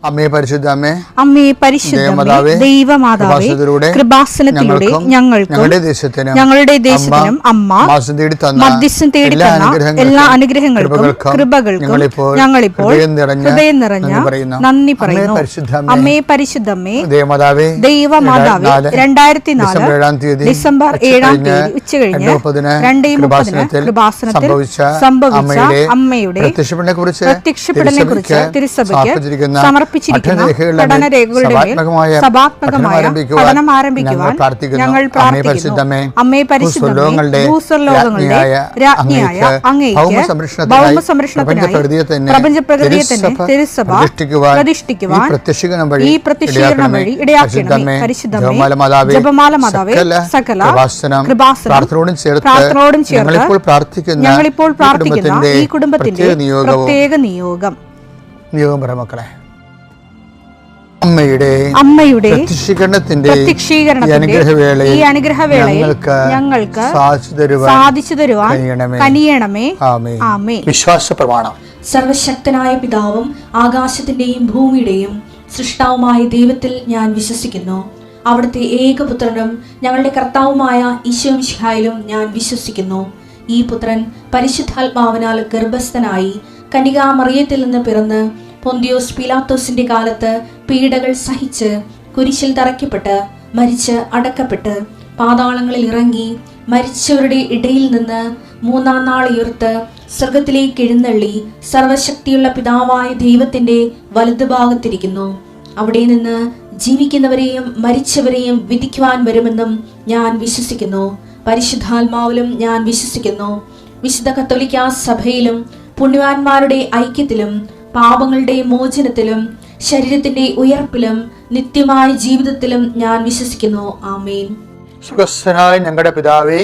അമ്മേ പരിശുദ്ധ അമ്മേ, അമ്മേ പരിശുദ്ധ ദൈവമാതാവേ, കൃപാസനത്തിലൂടെ ഞങ്ങൾക്കും ഞങ്ങളുടെ ദേശത്തിനും അമ്മ മധ്യസ്ഥം തേടി തന്ന എല്ലാ അനുഗ്രഹങ്ങൾക്കും കൃപകൾക്കും ഞങ്ങളിപ്പോൾ ഹൃദയം നിറഞ്ഞ നന്ദി പറയുന്നു. അമ്മേ പരിശുദ്ധമ്മേ ദൈവമാതാവേ, 2004 ഡിസംബർ 7 ഉച്ചകഴിഞ്ഞ് 2:30 കൃപാസനത്തിൽ സംഭവിച്ച അമ്മയുടെ പ്രത്യക്ഷപ്പെടലിനെ കുറിച്ച് തിരുസഭയ്ക്ക് സമർപ്പിച്ചിരിക്കുന്ന പഠനരേഖകളുടെ സഭാത്മകമായ പഠനം ആരംഭിക്കുവാൻ ഞങ്ങൾ പ്രാർത്ഥിക്കുന്നു. അമ്മേ പരിശുദ്ധമേ, ഭൂസ്വർലോകങ്ങളുടെ രാജ്ഞിയായ അങ്ങേയ്ക്ക് ഭൗമസംരക്ഷണത്തിനായി പ്രപഞ്ചപ്രകൃതിയെ തിരുസഭ പ്രതിഷ്ഠിക്കുവാൻ ഈ പ്രത്യക്ഷീകരണം വഴി ഇടയാക്കണമേ. പരിശുദ്ധമേ, ജപമാല മാതാവേ, സകല കൃപാസനം പ്രാർത്ഥനയോടും ചേർത്ത് ഞങ്ങളിപ്പോൾ പ്രാർത്ഥിക്കുന്ന ഈ കുടുംബത്തിന്റെ പ്രത്യേക നിയോഗം മക്കളെ, അമ്മയുടെ പ്രത്യക്ഷീകരണത്തിന്റെ ഈ അനുഗ്രഹവേളയിൽ ഞങ്ങൾക്ക് സാധിച്ചു തരുവാൻ കനിയണമേ. ആമേൻ. വിശ്വാസ പ്രമാണം. സർവശക്തനായ പിതാവും ആകാശത്തിന്റെയും ഭൂമിയുടെയും സൃഷ്ടാവുമായ ദൈവത്തിൽ ഞാൻ വിശ്വസിക്കുന്നു. അവിടുത്തെ ഏകപുത്രനും ഞങ്ങളുടെ കർത്താവുമായ ഈശോമിശിഹായിലും ഞാൻ വിശ്വസിക്കുന്നു. ഈ പുത്രൻ പരിശുദ്ധാത്മാവിനാൽ ഗർഭസ്ഥനായി കന്യകാമറിയത്തിൽ നിന്ന് പിറന്ന് പൊന്തിയോസ് പീലാത്തോസിന്റെ കാലത്ത് പീഡകൾ സഹിച്ച് കുരിശിൽ തറയ്ക്കപ്പെട്ട് മരിച്ച് അടക്കപ്പെട്ട് പാതാളങ്ങളിൽ ഇറങ്ങി മരിച്ചവരുടെ ഇടയിൽ നിന്ന് 3-ാം നാൾ ഉയർത്ത് സ്വർഗത്തിലേക്ക് എഴുന്നള്ളി സർവശക്തിയുള്ള പിതാവായ ദൈവത്തിന്റെ വലതുഭാഗത്തിരിക്കുന്നു. അവിടെ നിന്ന് ജീവിക്കുന്നവരെയും മരിച്ചവരെയും വിധിക്കുവാൻ വരുമെന്നും ഞാൻ വിശ്വസിക്കുന്നു. പരിശുദ്ധാത്മാവിലും ഞാൻ വിശ്വസിക്കുന്നു. വിശുദ്ധ കത്തോലിക്കാ സഭയിലും പുണ്യവാന്മാരുടെ ഐക്യത്തിലും പാപങ്ങളുടെ മോചനത്തിലും ശരീരത്തിന്റെ ഉയർപ്പിലും നിത്യമായ ജീവിതത്തിലും ഞാൻ വിശ്വസിക്കുന്നു. ആമേൻ. സുഖസ്ഥനായ ഞങ്ങളുടെ പിതാവേ,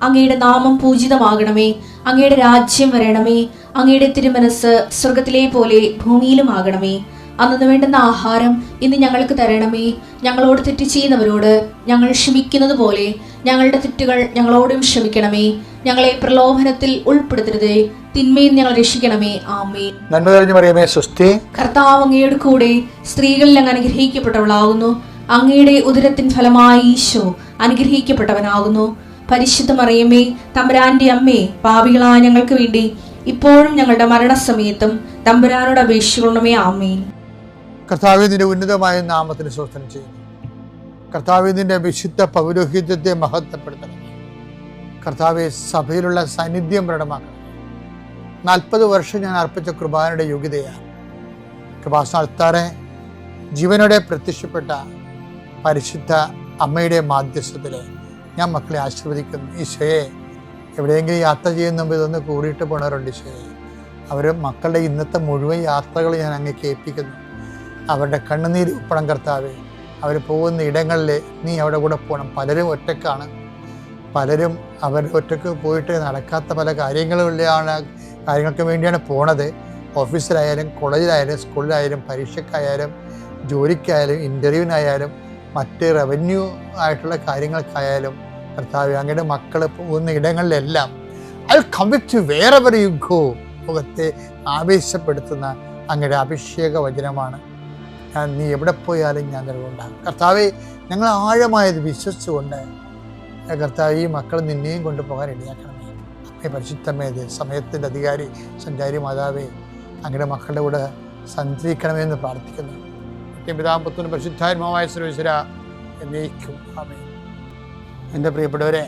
അങ്ങയുടെ നാമം പൂജിതമാകണമേ. അങ്ങയുടെ രാജ്യം വരണമേ. അങ്ങയുടെ തിരുമനസ് സ്വർഗത്തിലെ പോലെ ഭൂമിയിലും ആകണമേ. അന്നു വേണ്ടുന്ന ആഹാരം ഇന്ന് ഞങ്ങൾക്ക് തരണമേ. ഞങ്ങളോട് തെറ്റ് ചെയ്യുന്നവരോട് ഞങ്ങൾ ക്ഷമിക്കുന്നത് പോലെ ഞങ്ങളുടെ തെറ്റുകൾ ഞങ്ങളോടും ക്ഷമിക്കണമേ. ഞങ്ങളെ പ്രലോഭനത്തിൽ ഉൾപ്പെടുത്തരുതേ, തിന്മയിൽ ഞങ്ങൾ രക്ഷിക്കണമേ. ആമേൻ. നന്മ നിറഞ്ഞ മറിയമേ, സ്വസ്തി. കർത്താവ് അങ്ങയുടെ കൂടെ സ്ത്രീകളിൽ അങ്ങ് അനുഗ്രഹിക്കപ്പെട്ടവളാകുന്നു. അങ്ങയുടെ ഉദരത്തിൻ ഫലമായി ഈശോ അനുഗ്രഹിക്കപ്പെട്ടവനാകുന്നു. പരിശുദ്ധ മറിയമേ, തമ്പുരാന്റെ അമ്മേ, പാപികളായ ഞങ്ങൾക്ക് വേണ്ടി ഇപ്പോഴും ഞങ്ങളുടെ മരണസമയത്തും തമ്പുരാനോട് അപേക്ഷിക്കണമേ. ആമേൻ. കർത്താവേ, നിന്റെ ഉന്നതമായ നാമത്തിന് സ്തോത്രം ചെയ്യുന്നു. കർത്താവേ, നിന്റെ വിശുദ്ധ പൗരോഹിത്യത്തെ മഹത്വപ്പെടുത്തണം. കർത്താവെ, സഭയിലുള്ള സാന്നിധ്യം പ്രകടമാക്കണം. 40 വർഷം ഞാൻ അർപ്പിച്ച കുർബാനയുടെ യോഗ്യതയാണ്. കൃപാസനത്താറെ ജീവനോടെ പ്രത്യക്ഷപ്പെട്ട പരിശുദ്ധ അമ്മയുടെ മാധ്യസ്ഥത്തിൽ ഞാൻ മക്കളെ ആശീർവദിക്കുന്നു. ഈശോയെ, എവിടെയെങ്കിലും യാത്ര ചെയ്യുന്ന മുമ്പ് ഇതൊന്ന് കൂടിയിട്ട് പോണവരുണ്ട്. ഈശോയെ, അവർ മക്കളുടെ ഇന്നത്തെ മുഴുവൻ യാത്രകൾ ഞാൻ അങ്ങേക്ക് ഏൽപ്പിക്കുന്നു. അവരുടെ കണ്ണുനീര് ഉപ്പണം കർത്താവെ. അവർ പോകുന്ന ഇടങ്ങളിൽ നീ അവിടെ കൂടെ പോകണം. പലരും ഒറ്റക്കാണ്. പലരും അവർ ഒറ്റക്ക് പോയിട്ട് നടക്കാത്ത പല കാര്യങ്ങൾക്ക് വേണ്ടിയാണ് പോണത്. ഓഫീസിലായാലും കോളേജിലായാലും സ്കൂളിലായാലും പരീക്ഷയ്ക്കായാലും ജോലിക്കായാലും ഇൻ്റർവ്യൂവിനായാലും മറ്റ് റവന്യൂ ആയിട്ടുള്ള കാര്യങ്ങൾക്കായാലും കർത്താവേ, അങ്ങയുടെ മക്കൾ പോകുന്ന ഇടങ്ങളിലെല്ലാം I come with you wherever you go. മുഖത്തെ ആവേശപ്പെടുത്തുന്ന അങ്ങയുടെ അഭിഷേക വചനമാണ്. നീ എവിടെ പോയാലും ഞാൻ നിലകൊണ്ടാകും. കർത്താവെ, ഞങ്ങൾ ആഴമായത് വിശ്വസിച്ചുകൊണ്ട് കർത്താവ് ഈ മക്കൾ നിന്നെയും കൊണ്ടുപോകാൻ ഇടയാക്കണമേ. അമ്മേ പരിശുദ്ധമേ, സമയത്തിൻ്റെ അധികാരി സഞ്ചാരി മാതാവേ, അങ്ങയുടെ മക്കളുടെ കൂടെ സഞ്ചരിക്കണമെന്ന് പ്രാർത്ഥിക്കുന്നു. പിതാവും പുത്രനും പരിശുദ്ധാത്മാവായ സർവ്വേശ്വര എന്നേക്കും ആമേൻ. എൻ്റെ പ്രിയപ്പെട്ടവരെ,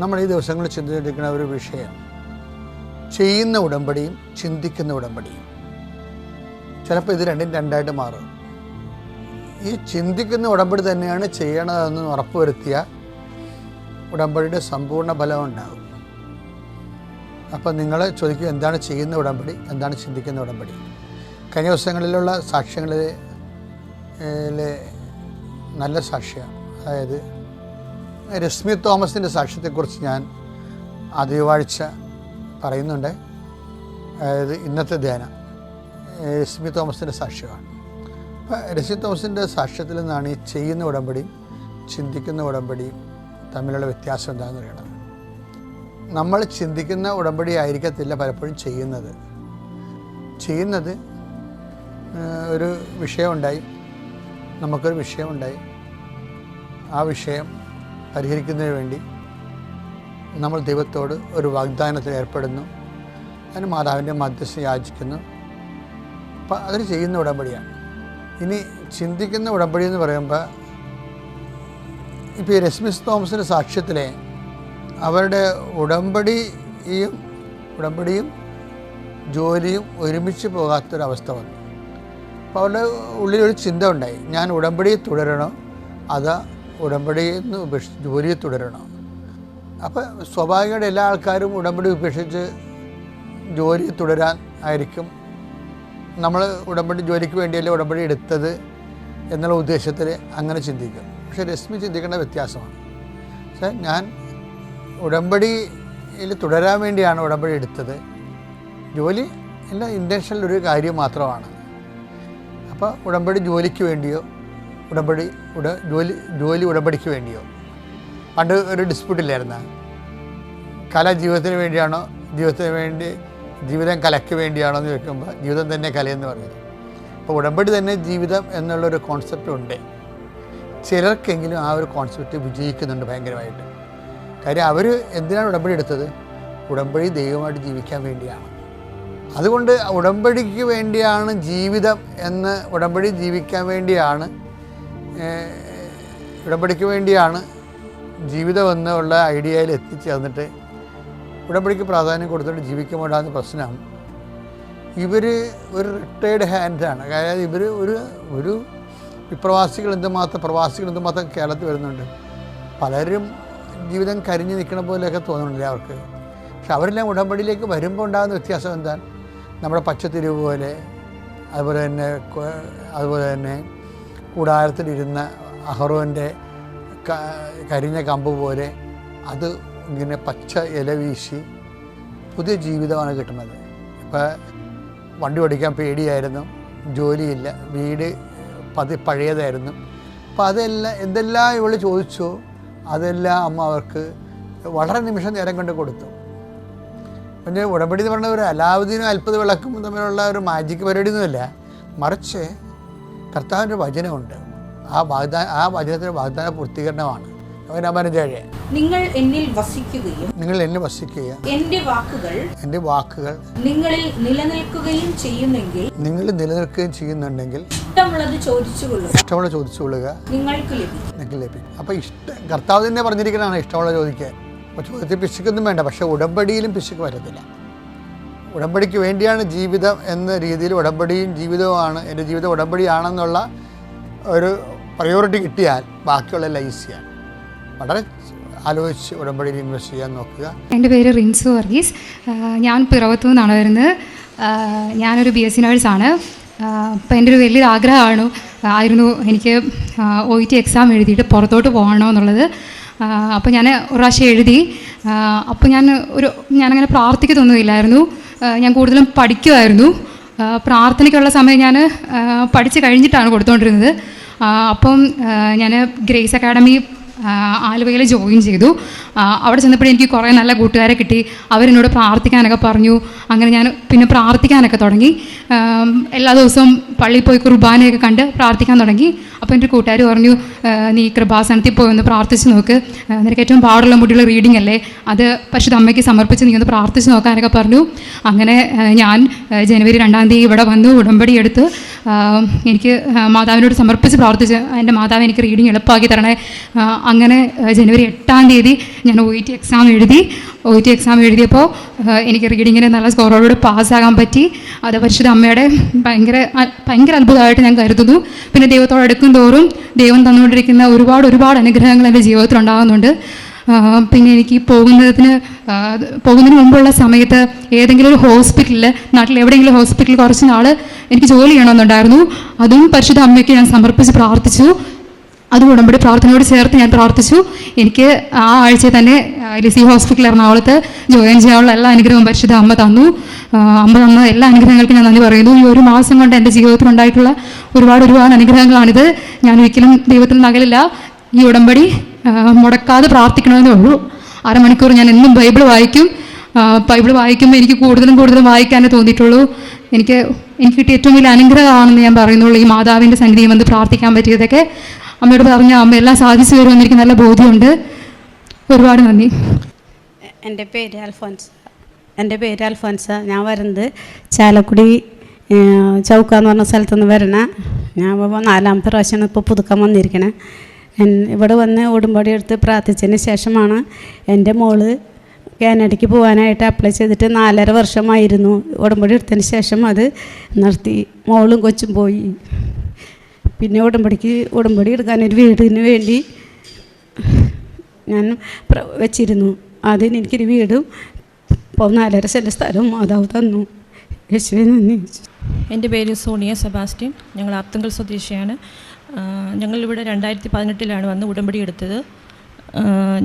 നമ്മൾ ഈ ദിവസങ്ങളിൽ ചിന്തിച്ചിരിക്കുന്ന ഒരു വിഷയം ചെയ്യുന്ന ഉടമ്പടിയും ചിന്തിക്കുന്ന ഉടമ്പടിയും. ചിലപ്പോൾ ഇത് രണ്ടും രണ്ടായിട്ട് മാറും. ഈ ചിന്തിക്കുന്ന ഉടമ്പടി തന്നെയാണ് ചെയ്യണതെന്ന് ഉറപ്പുവരുത്തിയ ഉടമ്പടിയുടെ സമ്പൂർണ്ണ ഫലം ഉണ്ടാകും. അപ്പം നിങ്ങൾ ചോദിക്കും, എന്താണ് ചെയ്യുന്ന ഉടമ്പടി, എന്താണ് ചിന്തിക്കുന്ന ഉടമ്പടി? കഴിഞ്ഞ ദിവസങ്ങളിലുള്ള സാക്ഷ്യങ്ങളിൽ നല്ല സാക്ഷ്യമാണ്. അതായത് രശ്മി തോമസിൻ്റെ സാക്ഷ്യത്തെക്കുറിച്ച് ഞാൻ ആദ്യവാഴ്ച പറയുന്നുണ്ട്. അതായത് ഇന്നത്തെ ധ്യാനം രശ്മി തോമസിൻ്റെ സാക്ഷ്യമാണ്. അപ്പോൾ രശ്മി തോമസിൻ്റെ സാക്ഷ്യത്തിൽ നിന്നാണ് ഈ ചെയ്യുന്ന ഉടമ്പടിയും ചിന്തിക്കുന്ന ഉടമ്പടിയും തമ്മിലുള്ള വ്യത്യാസം എന്താണെന്ന് അറിയണത്. നമ്മൾ ചിന്തിക്കുന്ന ഉടമ്പടി ആയിരിക്കത്തില്ല പലപ്പോഴും ചെയ്യുന്നത് ഒരു വിഷയമുണ്ടായി, നമുക്കൊരു വിഷയമുണ്ടായി. ആ വിഷയം പരിഹരിക്കുന്നതിന് വേണ്ടി നമ്മൾ ദൈവത്തോട് ഒരു വാഗ്ദാനത്തിൽ ഏർപ്പെടുന്നു. അതിന് മാതാവിൻ്റെ മധ്യസ്ഥം യാചിക്കുന്നു. അപ്പം അതിന് ചെയ്യുന്ന ഉടമ്പടിയാണ്. ഇനി ചിന്തിക്കുന്ന ഉടമ്പടി എന്ന് പറയുമ്പോൾ, ഇപ്പോൾ ഈ രശ്മിസ് തോമസിൻ്റെ സാക്ഷ്യത്തിലെ അവരുടെ ഉടമ്പടിയും ജോലിയും ഒരുമിച്ച് പോകാത്തൊരവസ്ഥ വന്നു. അപ്പോൾ അവരുടെ ഉള്ളിലൊരു ചിന്ത ഉണ്ടായി, ഞാൻ ഉടമ്പടിയെ തുടരണോ അതോ ഉടമ്പടിയിൽ നിന്ന് ജോലിയെ തുടരണോ? അപ്പോൾ സ്വാഭാവികമായിട്ട് എല്ലാ ആൾക്കാരും ഉടമ്പടി ഉപേക്ഷിച്ച് ജോലി തുടരാൻ ആയിരിക്കും. നമ്മൾ ജോലിക്ക് വേണ്ടിയല്ലേ ഉടമ്പടി എടുത്തത് എന്നുള്ള ഉദ്ദേശത്തിൽ അങ്ങനെ ചിന്തിക്കും. പക്ഷേ രശ്മി ചിന്തിക്കേണ്ട വ്യത്യാസമാണ്. പക്ഷേ ഞാൻ ഉടമ്പടിയിൽ തുടരാൻ വേണ്ടിയാണ് ഉടമ്പടി എടുത്തത്, ജോലി എല്ലാ ഇൻറ്റൻഷനിലൊരു കാര്യം മാത്രമാണ്. അപ്പോൾ ഉടമ്പടി ജോലിക്ക് വേണ്ടിയോ ജോലി ഉടമ്പടിക്ക് വേണ്ടിയോ? പണ്ട് ഒരു ഡിസ്പ്യൂട്ടില്ലായിരുന്ന, കല ജീവിതത്തിന് വേണ്ടിയാണോ, ജീവിതം കലയ്ക്ക് വേണ്ടിയാണോ എന്ന് ചോദിക്കുമ്പോൾ ജീവിതം തന്നെ കലയെന്ന് പറഞ്ഞത്. അപ്പോൾ ഉടമ്പടി തന്നെ ജീവിതം എന്നുള്ളൊരു കോൺസെപ്റ്റ് ഉണ്ട്. ചിലർക്കെങ്കിലും ആ ഒരു കോൺസെപ്റ്റ് വിജയിക്കുന്നുണ്ട് ഭയങ്കരമായിട്ട്. കാര്യം അവർ എന്തിനാണ് ഉടമ്പടി എടുത്തത്? ഉടമ്പടി ദൈവമായിട്ട് ജീവിക്കാൻ വേണ്ടിയാണ്. അതുകൊണ്ട് ഉടമ്പടിക്ക് വേണ്ടിയാണ് ജീവിതം എന്ന്, ഉടമ്പടിക്ക് വേണ്ടിയാണ് ജീവിതം എന്നുള്ള ഐഡിയയിൽ എത്തിച്ചേർന്നിട്ട് ഉടമ്പടിക്ക് പ്രാധാന്യം കൊടുത്തിട്ട് ജീവിക്കുമ്പോഴാകുന്ന പ്രശ്നം, ഇവർ ഒരു റിട്ടയർഡ് ഹാൻഡാണ്. അതായത് ഇവർ ഒരു പ്രവാസികൾ എന്തുമാത്രം കേരളത്തിൽ വരുന്നുണ്ട്. പലരും ജീവിതം കരിഞ്ഞു നിൽക്കണ പോലെയൊക്കെ തോന്നുന്നില്ല അവർക്ക്. പക്ഷെ അവരെല്ലാം ഉടമ്പടിയിലേക്ക് വരുമ്പോൾ ഉണ്ടാകുന്ന വ്യത്യാസം എന്താണ്? നമ്മുടെ പച്ചത്തിരിവ് പോലെ, അതുപോലെ തന്നെ കൂടാരത്തിലിരുന്ന അഹ്റോൻ്റെ കരിഞ്ഞ കമ്പ് പോലെ അത് ഇങ്ങനെ പച്ച ഇല വീശി പുതിയ ജീവിതമാണ് കിട്ടുന്നത്. ഇപ്പോൾ വണ്ടി ഓടിക്കാൻ പേടിയായിരുന്നു, ജോലിയില്ല, വീട് പഴയതായിരുന്നു. അപ്പോൾ എന്തെല്ലാം ഇവൾ ചോദിച്ചോ അതെല്ലാം അമ്മ അവർക്ക് വളരെ നിമിഷം നേരം കൊണ്ട് കൊടുത്തു. പിന്നെ ഉടമ്പടി എന്ന് പറഞ്ഞ ഒരു അലാവുദ്ദീനും അത്ഭുത വിളക്കും തമ്മിലുള്ള ഒരു മാജിക് പരിപാടിയൊന്നുമില്ല, മറിച്ച് കർത്താവിൻ്റെ വചനമുണ്ട്. ആ വചനത്തിൻ്റെ വാഗ്ദാന പൂർത്തീകരണമാണ്. നിങ്ങൾ എന്നിൽ വസിക്കുകയും എൻ്റെ വാക്കുകൾ നിങ്ങളിൽ നിലനിൽക്കുകയും ചെയ്യുന്നുണ്ടെങ്കിൽ ഇഷ്ടമുള്ളത് ചോദിച്ചുകൊള്ളുക, നിങ്ങൾക്ക് ലഭിക്കും. അപ്പോൾ കർത്താവ് തന്നെ പറഞ്ഞിരിക്കുന്നതാണ് ഇഷ്ടമുള്ള ചോദിക്കാൻ. അപ്പോൾ ചോദ്യത്തിൽ പിശുക്കൊന്നും വേണ്ട. പക്ഷേ ഉടമ്പടിയിലും പിശുക്ക് വരത്തില്ല. ഉടമ്പടിക്ക് വേണ്ടിയാണ് ജീവിതം എന്ന രീതിയിൽ ഉടമ്പടിയും ജീവിതവുമാണ്, എൻ്റെ ജീവിതം ഉടമ്പടിയാണെന്നുള്ള ഒരു പ്രയോറിറ്റി കിട്ടിയാൽ ബാക്കിയുള്ള ഈസിയാണ്. വളരെ ആലോചിച്ച് ഉടമ്പടിയിൽ ഇൻവെസ്റ്റ് ചെയ്യാൻ നോക്കുക. എൻ്റെ പേര് റിൻസു വർഗീസ്. ഞാൻ പിറവത്തു നിന്നാണ് വരുന്നത്. ഞാനൊരു BSc നേഴ്സാണ്. അപ്പോൾ എൻ്റെ ഒരു വലിയൊരു ആയിരുന്നു എനിക്ക് OET എക്സാം എഴുതിയിട്ട് പുറത്തോട്ട് പോകണോ എന്നുള്ളത്. അപ്പോൾ ഞാൻ ഒരു പ്രാവശ്യം എഴുതി. അപ്പോൾ ഞാനങ്ങനെ പ്രാർത്ഥിക്കത്തൊന്നുമില്ലായിരുന്നു. ഞാൻ കൂടുതലും പഠിക്കുമായിരുന്നു. പ്രാർത്ഥനയ്ക്കുള്ള സമയം ഞാൻ പഠിച്ച് കഴിഞ്ഞിട്ടാണ് കൊടുത്തുകൊണ്ടിരുന്നത്. അപ്പം ഞാൻ ഗ്രേസ് അക്കാഡമി ആലുവയിൽ ജോയിൻ ചെയ്തു. അവിടെ ചെന്നപ്പോഴും എനിക്ക് കുറേ നല്ല കൂട്ടുകാരെ കിട്ടി. അവരെന്നോട് പ്രാർത്ഥിക്കാനൊക്കെ പറഞ്ഞു. അങ്ങനെ ഞാൻ പിന്നെ പ്രാർത്ഥിക്കാനൊക്കെ തുടങ്ങി. എല്ലാ ദിവസവും പള്ളിയിൽ പോയി കുർബാനയൊക്കെ കണ്ട് പ്രാർത്ഥിക്കാൻ തുടങ്ങി. അപ്പോൾ എൻ്റെ കൂട്ടുകാർ പറഞ്ഞു, നീ കൃപാസനത്തിൽ പോയി ഒന്ന് പ്രാർത്ഥിച്ച് നോക്ക്, നിനക്ക് ഏറ്റവും പാടുള്ള മുടിയുള്ള റീഡിംഗ് അല്ലേ, അത് പരിശുദ്ധ അമ്മയ്ക്ക് സമർപ്പിച്ച് നീ ഒന്ന് പ്രാർത്ഥിച്ച് നോക്കാനൊക്കെ പറഞ്ഞു. അങ്ങനെ ഞാൻ ജനുവരി 2-ാം തീയതി ഇവിടെ വന്നു, ഉടമ്പടി എടുത്ത് എനിക്ക് മാതാവിനോട് സമർപ്പിച്ച് പ്രാർത്ഥിച്ച്, എൻ്റെ മാതാവ് എനിക്ക് റീഡിംഗ് എളുപ്പമാക്കി തരണേ. അങ്ങനെ ജനുവരി 8-ാം തീയതി ഞാൻ OET എക്സാം എഴുതിയപ്പോൾ എനിക്ക് റീഡിങ്ങിന് നല്ല സ്കോറോടുകൂടി പാസ്സാകാൻ പറ്റി. അത് പരിശുദ്ധ അമ്മയുടെ ഭയങ്കര അത്ഭുതമായിട്ട് ഞാൻ കരുതുന്നു. പിന്നെ ദൈവത്തോട് അടുക്കും തോറും ദൈവം തന്നുകൊണ്ടിരിക്കുന്ന ഒരുപാട് അനുഗ്രഹങ്ങൾ എൻ്റെ ജീവിതത്തിൽ ഉണ്ടാകുന്നുണ്ട്. പിന്നെ എനിക്ക് പോകുന്നതിന് മുമ്പുള്ള സമയത്ത് ഏതെങ്കിലും ഒരു ഹോസ്പിറ്റലിൽ, നാട്ടിൽ എവിടെയെങ്കിലും ഹോസ്പിറ്റലിൽ കുറച്ച് നാൾ എനിക്ക് ജോലി ചെയ്യണമെന്നുണ്ടായിരുന്നു. അതും പരിശുദ്ധ അമ്മയ്ക്ക് ഞാൻ സമർപ്പിച്ച് പ്രാർത്ഥിച്ചു. അതും ഉടമ്പടി പ്രാർത്ഥനയോട് ചേർത്ത് ഞാൻ പ്രാർത്ഥിച്ചു. എനിക്ക് ആ ആഴ്ച തന്നെ ലിസി ഹോസ്പിറ്റൽ എറണാകുളത്ത് ജോയിൻ ചെയ്യാനുള്ള എല്ലാ അനുഗ്രഹവും പരിശുദ്ധ അമ്മ തന്നു. അമ്മ തന്ന എല്ലാ അനുഗ്രഹങ്ങൾക്കും ഞാൻ നന്ദി പറയുന്നു. ഈ ഒരു മാസം കൊണ്ട് എൻ്റെ ജീവിതത്തിലുണ്ടായിട്ടുള്ള ഒരുപാട് അനുഗ്രഹങ്ങളാണിത്. ഞാൻ ഒരിക്കലും ദൈവത്തിൽ നകലില്ല. ഈ ഉടമ്പടി മുടക്കാതെ പ്രാർത്ഥിക്കണമെന്നേ ഉള്ളൂ. അരമണിക്കൂർ ഞാൻ എന്നും ബൈബിൾ വായിക്കുമ്പോൾ എനിക്ക് കൂടുതലും വായിക്കാനേ തോന്നിയിട്ടുള്ളൂ. എനിക്ക് കിട്ടിയ ഏറ്റവും വലിയ അനുഗ്രഹമാണെന്ന് ഞാൻ പറയുന്നുള്ളൂ. ഈ മാതാവിൻ്റെ സന്നിധിയിൽ വന്ന് പ്രാർത്ഥിക്കാൻ പറ്റിയതൊക്കെ അമ്മയോട് പറഞ്ഞ അമ്മ എല്ലാം സാധിച്ചു വരുമെന്ന് എനിക്ക് നല്ല ബോധ്യമുണ്ട്. ഒരുപാട് നന്ദി. എൻ്റെ പേര് അൽഫോൻസ. ഞാൻ വരുന്നത് ചാലക്കുടി ചൗക്കാന്ന് പറഞ്ഞ സ്ഥലത്തുനിന്ന് വരണ. ഞാൻ 4ാമത്തെ പ്രാവശ്യമാണ് ഇപ്പോൾ പുതുക്കാൻ വന്നിരിക്കണേ. ഇവിടെ വന്ന് ഉടമ്പടി എടുത്ത് പ്രാർത്ഥിച്ചതിന് ശേഷമാണ് എൻ്റെ മോള് കാനഡയ്ക്ക് പോകാനായിട്ട് അപ്ലൈ ചെയ്തിട്ട് 4.5 വർഷമായിരുന്നു. ഉടമ്പടി എടുത്തതിന് ശേഷം അത് നിർത്തി. മോളും കൊച്ചും പോയി. പിന്നെ ഉടമ്പടി എടുക്കാനൊരു വീടിന് വേണ്ടി ഞാൻ വെച്ചിരുന്നു. അതിന് എനിക്കൊരു വീടും ഇപ്പോൾ 4.5 സെൻറ്റ് സ്ഥലവും മാതാവ് തന്നു. യേശുവേ നന്ദി. എൻ്റെ പേര് സോണിയ സെബാസ്റ്റ്യൻ. ഞങ്ങൾ ആർത്തുങ്കൽ സ്വദേശിയാണ്. ഞങ്ങളിവിടെ 2018 വന്ന് ഉടമ്പടി എടുത്തത്.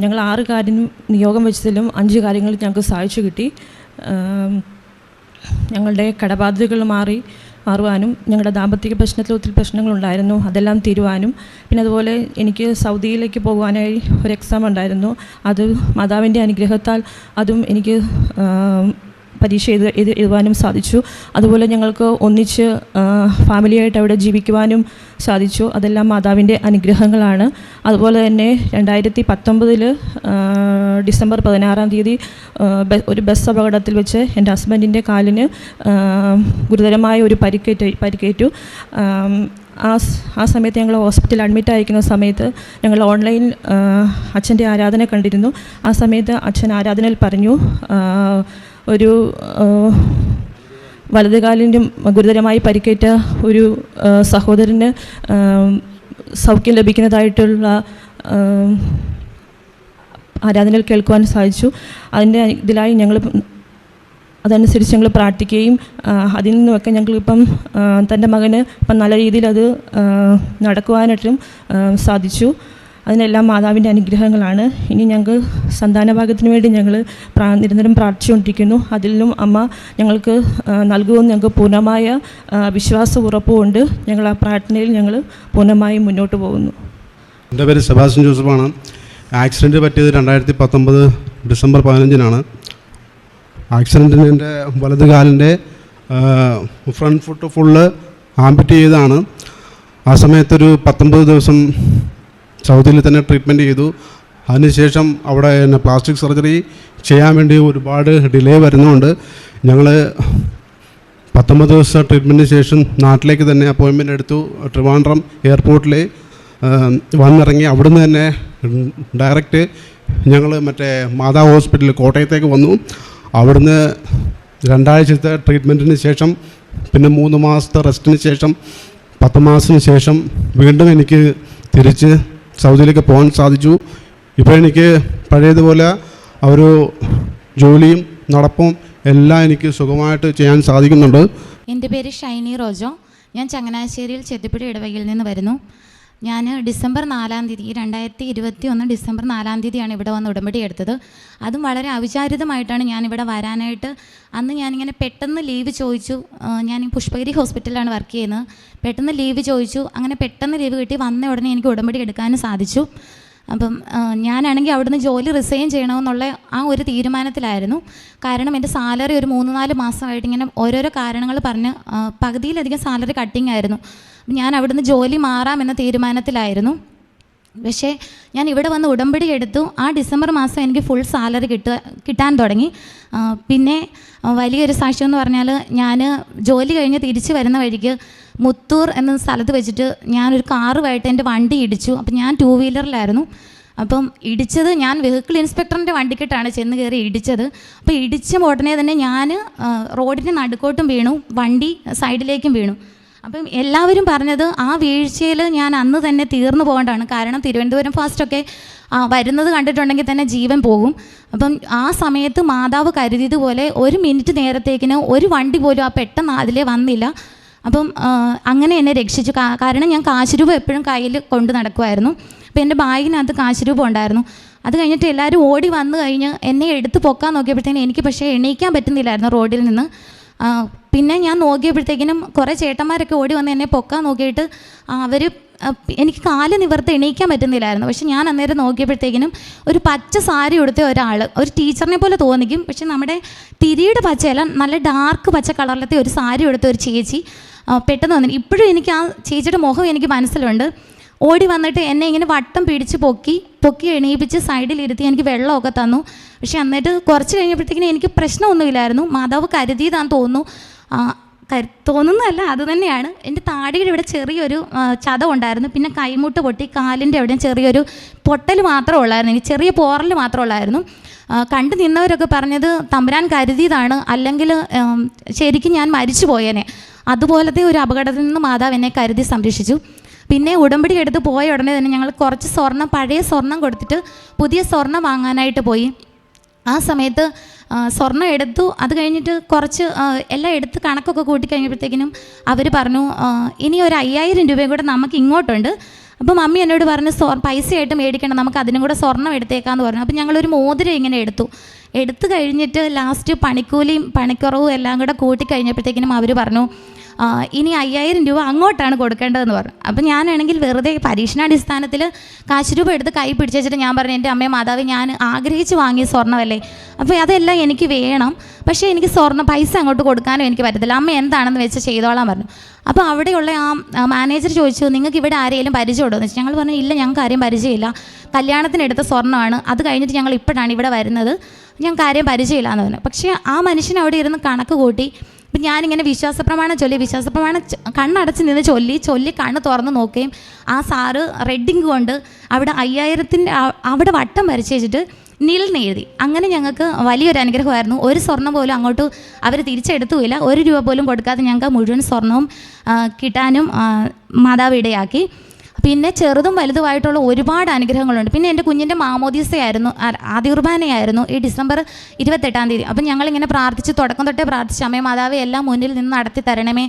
ഞങ്ങൾ 6 കാര്യം നിയോഗം വെച്ചതിലും 5 കാര്യങ്ങൾ ഞങ്ങൾക്ക് സാധിച്ചു കിട്ടി. ഞങ്ങളുടെ കടബാധ്യതകൾ മാറുവാനും ഞങ്ങളുടെ ദാമ്പത്തിക പ്രശ്നത്തിൽ ഒത്തിരി പ്രശ്നങ്ങളുണ്ടായിരുന്നു, അതെല്ലാം തീരുവാനും, പിന്നെ അതുപോലെ എനിക്ക് സൗദിയിലേക്ക് പോകുവാനായി ഒരു എക്സാം ഉണ്ടായിരുന്നു. അത് മാതാവിൻ്റെ അനുഗ്രഹത്താൽ അതും എനിക്ക് പരീക്ഷ എഴുതുവാനും സാധിച്ചു. അതുപോലെ ഞങ്ങൾക്ക് ഒന്നിച്ച് ഫാമിലിയായിട്ട് അവിടെ ജീവിക്കുവാനും സാധിച്ചു. അതെല്ലാം മാതാവിൻ്റെ അനുഗ്രഹങ്ങളാണ്. അതുപോലെ തന്നെ 2019 ഡിസംബർ 16 ഒരു ബസ് അപകടത്തിൽ വെച്ച് എൻ്റെ ഹസ്ബൻഡിൻ്റെ കാലിന് ഗുരുതരമായ ഒരു പരിക്കേറ്റു. ആ സമയത്ത് ഞങ്ങൾ ഹോസ്പിറ്റലിൽ അഡ്മിറ്റ് ആയിരിക്കുന്ന സമയത്ത് ഞങ്ങൾ ഓൺലൈൻ അച്ഛൻ്റെ ആരാധന കണ്ടിരുന്നു. ആ സമയത്ത് അച്ഛൻ ആരാധനയിൽ പറഞ്ഞു, ഒരു വലതുകാലിൻ്റെ ഗുരുതരമായി പരിക്കേറ്റ ഒരു സഹോദരന് സൗഖ്യം ലഭിക്കുന്നതായിട്ടുള്ള ആരാധനയിൽ കേൾക്കുവാൻ സാധിച്ചു. അതിൻ്റെ ഇതിലായി അതനുസരിച്ച് ഞങ്ങൾ പ്രാർത്ഥിക്കുകയും അതിൽ നിന്നുമൊക്കെ ഞങ്ങളിപ്പം തൻ്റെ മകന് ഇപ്പം നല്ല രീതിയിൽ അത് നടക്കുവാനായിട്ടും സാധിച്ചു. അതിനെല്ലാം മാതാവിൻ്റെ അനുഗ്രഹങ്ങളാണ്. ഇനി ഞങ്ങൾക്ക് സന്താനഭാഗ്യത്തിന് വേണ്ടി ഞങ്ങൾ നിരന്തരം പ്രാർത്ഥിച്ചുകൊണ്ടിരിക്കുന്നു. അതിലും അമ്മ ഞങ്ങൾക്ക് നൽകുമെന്ന് ഞങ്ങൾക്ക് പൂർണ്ണമായ വിശ്വാസം ഉറപ്പുകൊണ്ട് ഞങ്ങൾ ആ പ്രാർത്ഥനയിൽ ഞങ്ങൾ പൂർണ്ണമായും മുന്നോട്ട് പോകുന്നു. എൻ്റെ പേര് സെബാസ്റ്റ്യൻ ജോസഫാണ്. ആക്സിഡൻറ്റ് പറ്റിയത് 2019 ഡിസംബർ 15 ആക്സിഡൻറ്റിന് എൻ്റെ വലത് കാലിൻ്റെ ഫ്രണ്ട് ഫുട്ട് ഫുള്ള് ആംപിറ്റ് ചെയ്തതാണ്. ആ സമയത്തൊരു 19 ദിവസം സൗദിയിൽ തന്നെ ട്രീറ്റ്മെൻറ്റ് ചെയ്തു. അതിനുശേഷം അവിടെ എന്നെ പ്ലാസ്റ്റിക് സർജറി ചെയ്യാൻ വേണ്ടി ഒരുപാട് ഡിലേ വരുന്നുണ്ട്. ഞങ്ങൾ 19 ദിവസം ട്രീറ്റ്മെൻറ്റിന് ശേഷം നാട്ടിലേക്ക് തന്നെ അപ്പോയിൻമെൻ്റ് എടുത്തു. ട്രിവാൻഡ്രം എയർപോർട്ടിൽ വന്നിറങ്ങി. അവിടുന്ന് തന്നെ ഡയറക്റ്റ് ഞങ്ങൾ മറ്റേ മാതാവ് ഹോസ്പിറ്റൽ കോട്ടയത്തേക്ക് വന്നു. അവിടുന്ന് 2 ആഴ്ചത്തെ ട്രീറ്റ്മെൻറ്റിന് ശേഷം പിന്നെ 3 മാസത്തെ റെസ്റ്റിന് ശേഷം 10 മാസത്തിന് ശേഷം വീണ്ടും എനിക്ക് തിരിച്ച് സൗദിയിലേക്ക് പോകാൻ സാധിച്ചു. ഇപ്പോൾ എനിക്ക് പഴയതുപോലെ ഒരു ജോലിയും നടപ്പും എല്ലാം എനിക്ക് സുഖമായിട്ട് ചെയ്യാൻ സാധിക്കുന്നുണ്ട്. എൻ്റെ പേര് ഷൈനി റോജോ. ഞാൻ ചങ്ങനാശ്ശേരിയിൽ ചെത്തിപ്പുഴ ഇടവകയിൽ നിന്ന് വരുന്നു. ഞാൻ ഡിസംബർ 4 2021 ഡിസംബർ 4 ഇവിടെ വന്ന് ഉടമ്പടി എടുത്തത്. അതും വളരെ അവിചാരിതമായിട്ടാണ് ഞാനിവിടെ വരാനായിട്ട്. അന്ന് ഞാനിങ്ങനെ പെട്ടെന്ന് ലീവ് ചോദിച്ചു. ഞാൻ പുഷ്പഗിരി ഹോസ്പിറ്റലിലാണ് വർക്ക് ചെയ്യുന്നത്. പെട്ടെന്ന് ലീവ് ചോദിച്ചു. അങ്ങനെ പെട്ടെന്ന് ലീവ് കിട്ടി. വന്ന ഉടനെ എനിക്ക് ഉടമ്പടി എടുക്കാനും സാധിച്ചു. അപ്പം ഞാനാണെങ്കിൽ അവിടുന്ന് ജോലി റിസൈൻ ചെയ്യണമെന്നുള്ള ആ ഒരു തീരുമാനത്തിലായിരുന്നു. കാരണം എൻ്റെ സാലറി ഒരു 3-4 മാസമായിട്ട് ഇങ്ങനെ ഓരോരോ കാരണങ്ങൾ പറഞ്ഞ് പകുതിയിലധികം സാലറി കട്ടിങ് ആയിരുന്നു. ഞാൻ അവിടുന്ന് ജോലി മാറാമെന്ന തീരുമാനത്തിലായിരുന്നു. പക്ഷേ ഞാൻ ഇവിടെ വന്ന് ഉടമ്പടി എടുത്തു. ആ ഡിസംബർ മാസം എനിക്ക് ഫുൾ സാലറി കിട്ടാൻ തുടങ്ങി. പിന്നെ വലിയൊരു സാക്ഷ്യം എന്ന് പറഞ്ഞാൽ, ഞാൻ ജോലി കഴിഞ്ഞ് തിരിച്ച് വരുന്ന വഴിക്ക് മുത്തൂർ എന്ന സ്ഥലത്ത് വെച്ചിട്ട് ഞാനൊരു കാറുമായിട്ട് എൻ്റെ വണ്ടി ഇടിച്ചു. അപ്പം ഞാൻ 2 വീലറിലായിരുന്നു. അപ്പം ഇടിച്ചത് ഞാൻ വെഹിക്കിൾ ഇൻസ്പെക്ടറിൻ്റെ വണ്ടിക്കിട്ടാണ് ചെന്ന് കയറി ഇടിച്ചത്. അപ്പോൾ ഇടിച്ച ഉടനെ തന്നെ ഞാൻ റോഡിൻ്റെ നടുക്കോട്ടും വീണു, വണ്ടി സൈഡിലേക്കും വീണു. അപ്പം എല്ലാവരും പറഞ്ഞത് ആ വീഴ്ചയിൽ ഞാൻ അന്ന് തന്നെ തീർന്നു പോകേണ്ടതാണ്. കാരണം തിരുവനന്തപുരം ഫാസ്റ്റൊക്കെ വരുന്നത് കണ്ടിട്ടുണ്ടെങ്കിൽ തന്നെ ജീവൻ പോകും. അപ്പം ആ സമയത്ത് മാതാവ് കരുതിയതുപോലെ 1 മിനിറ്റ് നേരത്തേക്കിന് ഒരു വണ്ടി പോലും പെട്ടെന്ന് അതിലേ വന്നില്ല. അപ്പം അങ്ങനെ എന്നെ രക്ഷിച്ചു. കാരണം ഞാൻ കാശ് രൂപ എപ്പോഴും കയ്യിൽ കൊണ്ട് നടക്കുമായിരുന്നു. അപ്പോൾ എൻ്റെ ബാഗിനകത്ത് കാശ് രൂപ ഉണ്ടായിരുന്നു. അത് കഴിഞ്ഞിട്ട് എല്ലാവരും ഓടി വന്നു കഴിഞ്ഞ് എന്നെ എടുത്ത് പൊക്കാൻ നോക്കിയപ്പോഴത്തേനും എനിക്ക് പക്ഷേ എണീക്കാൻ പറ്റുന്നില്ലായിരുന്നു റോഡിൽ നിന്ന്. പിന്നെ ഞാൻ നോക്കിയപ്പോഴത്തേക്കിനും കുറേ ചേട്ടന്മാരൊക്കെ ഓടി വന്ന് എന്നെ പൊക്കാൻ നോക്കിയിട്ട് അവർ എനിക്ക് കാല് നിവർത്തി എണീക്കാൻ പറ്റുന്നില്ലായിരുന്നു. പക്ഷെ ഞാൻ അന്നേരം നോക്കിയപ്പോഴത്തേക്കിനും ഒരു പച്ച സാരി ഉടുത്ത ഒരാൾ, ഒരു ടീച്ചറിനെ പോലെ തോന്നിക്കും, പക്ഷെ നമ്മുടെ തിരിയുടെ പച്ചയല്ല, നല്ല ഡാർക്ക് പച്ച കളറിലത്തെ ഒരു സാരി ഉടുത്ത ഒരു ചേച്ചി പെട്ടെന്ന് വന്നിട്ട്, ഇപ്പോഴും എനിക്ക് ആ ചേച്ചിയുടെ മുഖം എനിക്ക് മനസ്സിലുണ്ട്. ഓടി വന്നിട്ട് എന്നെ ഇങ്ങനെ വട്ടം പിടിച്ച് പൊക്കി എണീപ്പിച്ച് സൈഡിലിരുത്തി എനിക്ക് വെള്ളമൊക്കെ തന്നു. പക്ഷെ എന്നിട്ട് കുറച്ച് കഴിഞ്ഞപ്പോഴത്തേക്കിനും എനിക്ക് പ്രശ്നമൊന്നുമില്ലായിരുന്നു. മാതാവ് കരുതിയതാണെന്ന് തോന്നുന്നതല്ല, അത് തന്നെയാണ്. എൻ്റെ താടിയുടെ ഇവിടെ ചെറിയൊരു ചതം ഉണ്ടായിരുന്നു. പിന്നെ കൈമുട്ട് പൊട്ടി കാലിൻ്റെ എവിടെയും ചെറിയൊരു പൊട്ടൽ മാത്രമേ ഉള്ളായിരുന്നു, എനിക്ക് ചെറിയ പോറൽ മാത്രമേ ഉള്ളായിരുന്നു. കണ്ടു നിന്നവരൊക്കെ പറഞ്ഞത് തമ്പുരാൻ കരുതിയതാണ്, അല്ലെങ്കിൽ ശരിക്കും ഞാൻ മരിച്ചു പോയേനെ. അതുപോലത്തെ ഒരു അപകടത്തിൽ നിന്ന് മാതാവ് എന്നെ കരുതി സംരക്ഷിച്ചു. പിന്നെ ഉടമ്പടി എടുത്ത് പോയ ഉടനെ തന്നെ ഞങ്ങൾ കുറച്ച് പഴയ സ്വർണം കൊടുത്തിട്ട് പുതിയ സ്വർണം വാങ്ങാനായിട്ട് പോയി. ആ സമയത്ത് സ്വർണം എടുത്തു. അത് കഴിഞ്ഞിട്ട് കുറച്ച് എല്ലാം എടുത്ത് കണക്കൊക്കെ കൂട്ടിക്കഴിഞ്ഞപ്പോഴത്തേക്കിനും അവർ പറഞ്ഞു, ഇനി ഒരു 5000 രൂപയും കൂടെ നമുക്ക് ഇങ്ങോട്ടുണ്ട്. അപ്പം മമ്മി എന്നോട് പറഞ്ഞു, പൈസയായിട്ട് മേടിക്കണം, നമുക്ക് അതിനും കൂടെ സ്വർണം എടുത്തേക്കാന്ന് പറഞ്ഞു. അപ്പം ഞങ്ങളൊരു മോതിരം ഇങ്ങനെ എടുത്തു കഴിഞ്ഞിട്ട് ലാസ്റ്റ് പണിക്കൂലിയും പണിക്കുറവും എല്ലാം കൂടെ കൂട്ടിക്കഴിഞ്ഞപ്പോഴത്തേക്കിനും അവർ പറഞ്ഞു, ഇനി 5000 രൂപ അങ്ങോട്ടാണ് കൊടുക്കേണ്ടതെന്ന് പറഞ്ഞു. അപ്പം ഞാനാണെങ്കിൽ വെറുതെ പരീക്ഷണാടിസ്ഥാനത്തിൽ കാശ് രൂപ എടുത്ത് കൈ പിടിച്ചിട്ട് ഞാൻ പറഞ്ഞു, എൻ്റെ അമ്മയും മാതാവ് ഞാൻ ആഗ്രഹിച്ച് വാങ്ങിയ സ്വർണ്ണമല്ലേ, അപ്പോൾ അതെല്ലാം എനിക്ക് വേണം, പക്ഷേ എനിക്ക് പൈസ അങ്ങോട്ട് കൊടുക്കാനും എനിക്ക് പറ്റത്തില്ല, അമ്മ എന്താണെന്ന് വെച്ച് ചെയ്തോളാൻ പറഞ്ഞു. അപ്പോൾ അവിടെയുള്ള ആ മാനേജർ ചോദിച്ചു, നിങ്ങൾക്ക് ഇവിടെ ആരെങ്കിലും പരിചയമുണ്ടോ എന്ന് വെച്ചാൽ ഞങ്ങൾ പറഞ്ഞു, ഇല്ല, ഞങ്ങൾക്ക് ആരെയും പരിചയമില്ല, കല്യാണത്തിനെടുത്ത സ്വർണ്ണമാണ്, അത് കഴിഞ്ഞിട്ട് ഞങ്ങൾ ഇപ്പോഴാണ് ഇവിടെ വരുന്നത്, ഞങ്ങൾക്ക് ആരെയും പരിചയമില്ല എന്ന് പറഞ്ഞു. പക്ഷേ ആ മനുഷ്യൻ അവിടെ ഇരുന്ന് കണക്ക് കൂട്ടി. അപ്പം ഞാനിങ്ങനെ വിശ്വാസപ്രമാണം കണ്ണടച്ച് നിന്ന് ചൊല്ലി കണ്ണ് തുറന്ന് നോക്കുകയും ആ സാറ് റെഡിങ് കൊണ്ട് അവിടെ 5000 അവിടെ വട്ടം വരച്ച് വെച്ചിട്ട് നിൽന്ന് എഴുതി. അങ്ങനെ ഞങ്ങൾക്ക് വലിയൊരു അനുഗ്രഹമായിരുന്നു. ഒരു സ്വർണ്ണം പോലും അങ്ങോട്ട് അവർ തിരിച്ചെടുത്തുമില്ല. 1 രൂപ പോലും കൊടുക്കാതെ ഞങ്ങൾക്ക് മുഴുവൻ സ്വർണവും കിട്ടാനും മാതാവ് ഇടയാക്കി. പിന്നെ ചെറുതും വലുതുമായിട്ടുള്ള ഒരുപാട് അനുഗ്രഹങ്ങളുണ്ട്. പിന്നെ എൻ്റെ കുഞ്ഞിൻ്റെ മാമോദീസയായിരുന്നു, ആദ്യ കുർബാനയായിരുന്നു ഈ ഡിസംബർ 28-ാം തീയതി. അപ്പം ഞങ്ങളിങ്ങനെ പ്രാർത്ഥിച്ച്, തുടക്കം തൊട്ടേ പ്രാർത്ഥിച്ചു, അമ്മേ മാതാവേ എല്ലാം മുന്നിൽ നിന്ന് നടത്തി തരണമേ,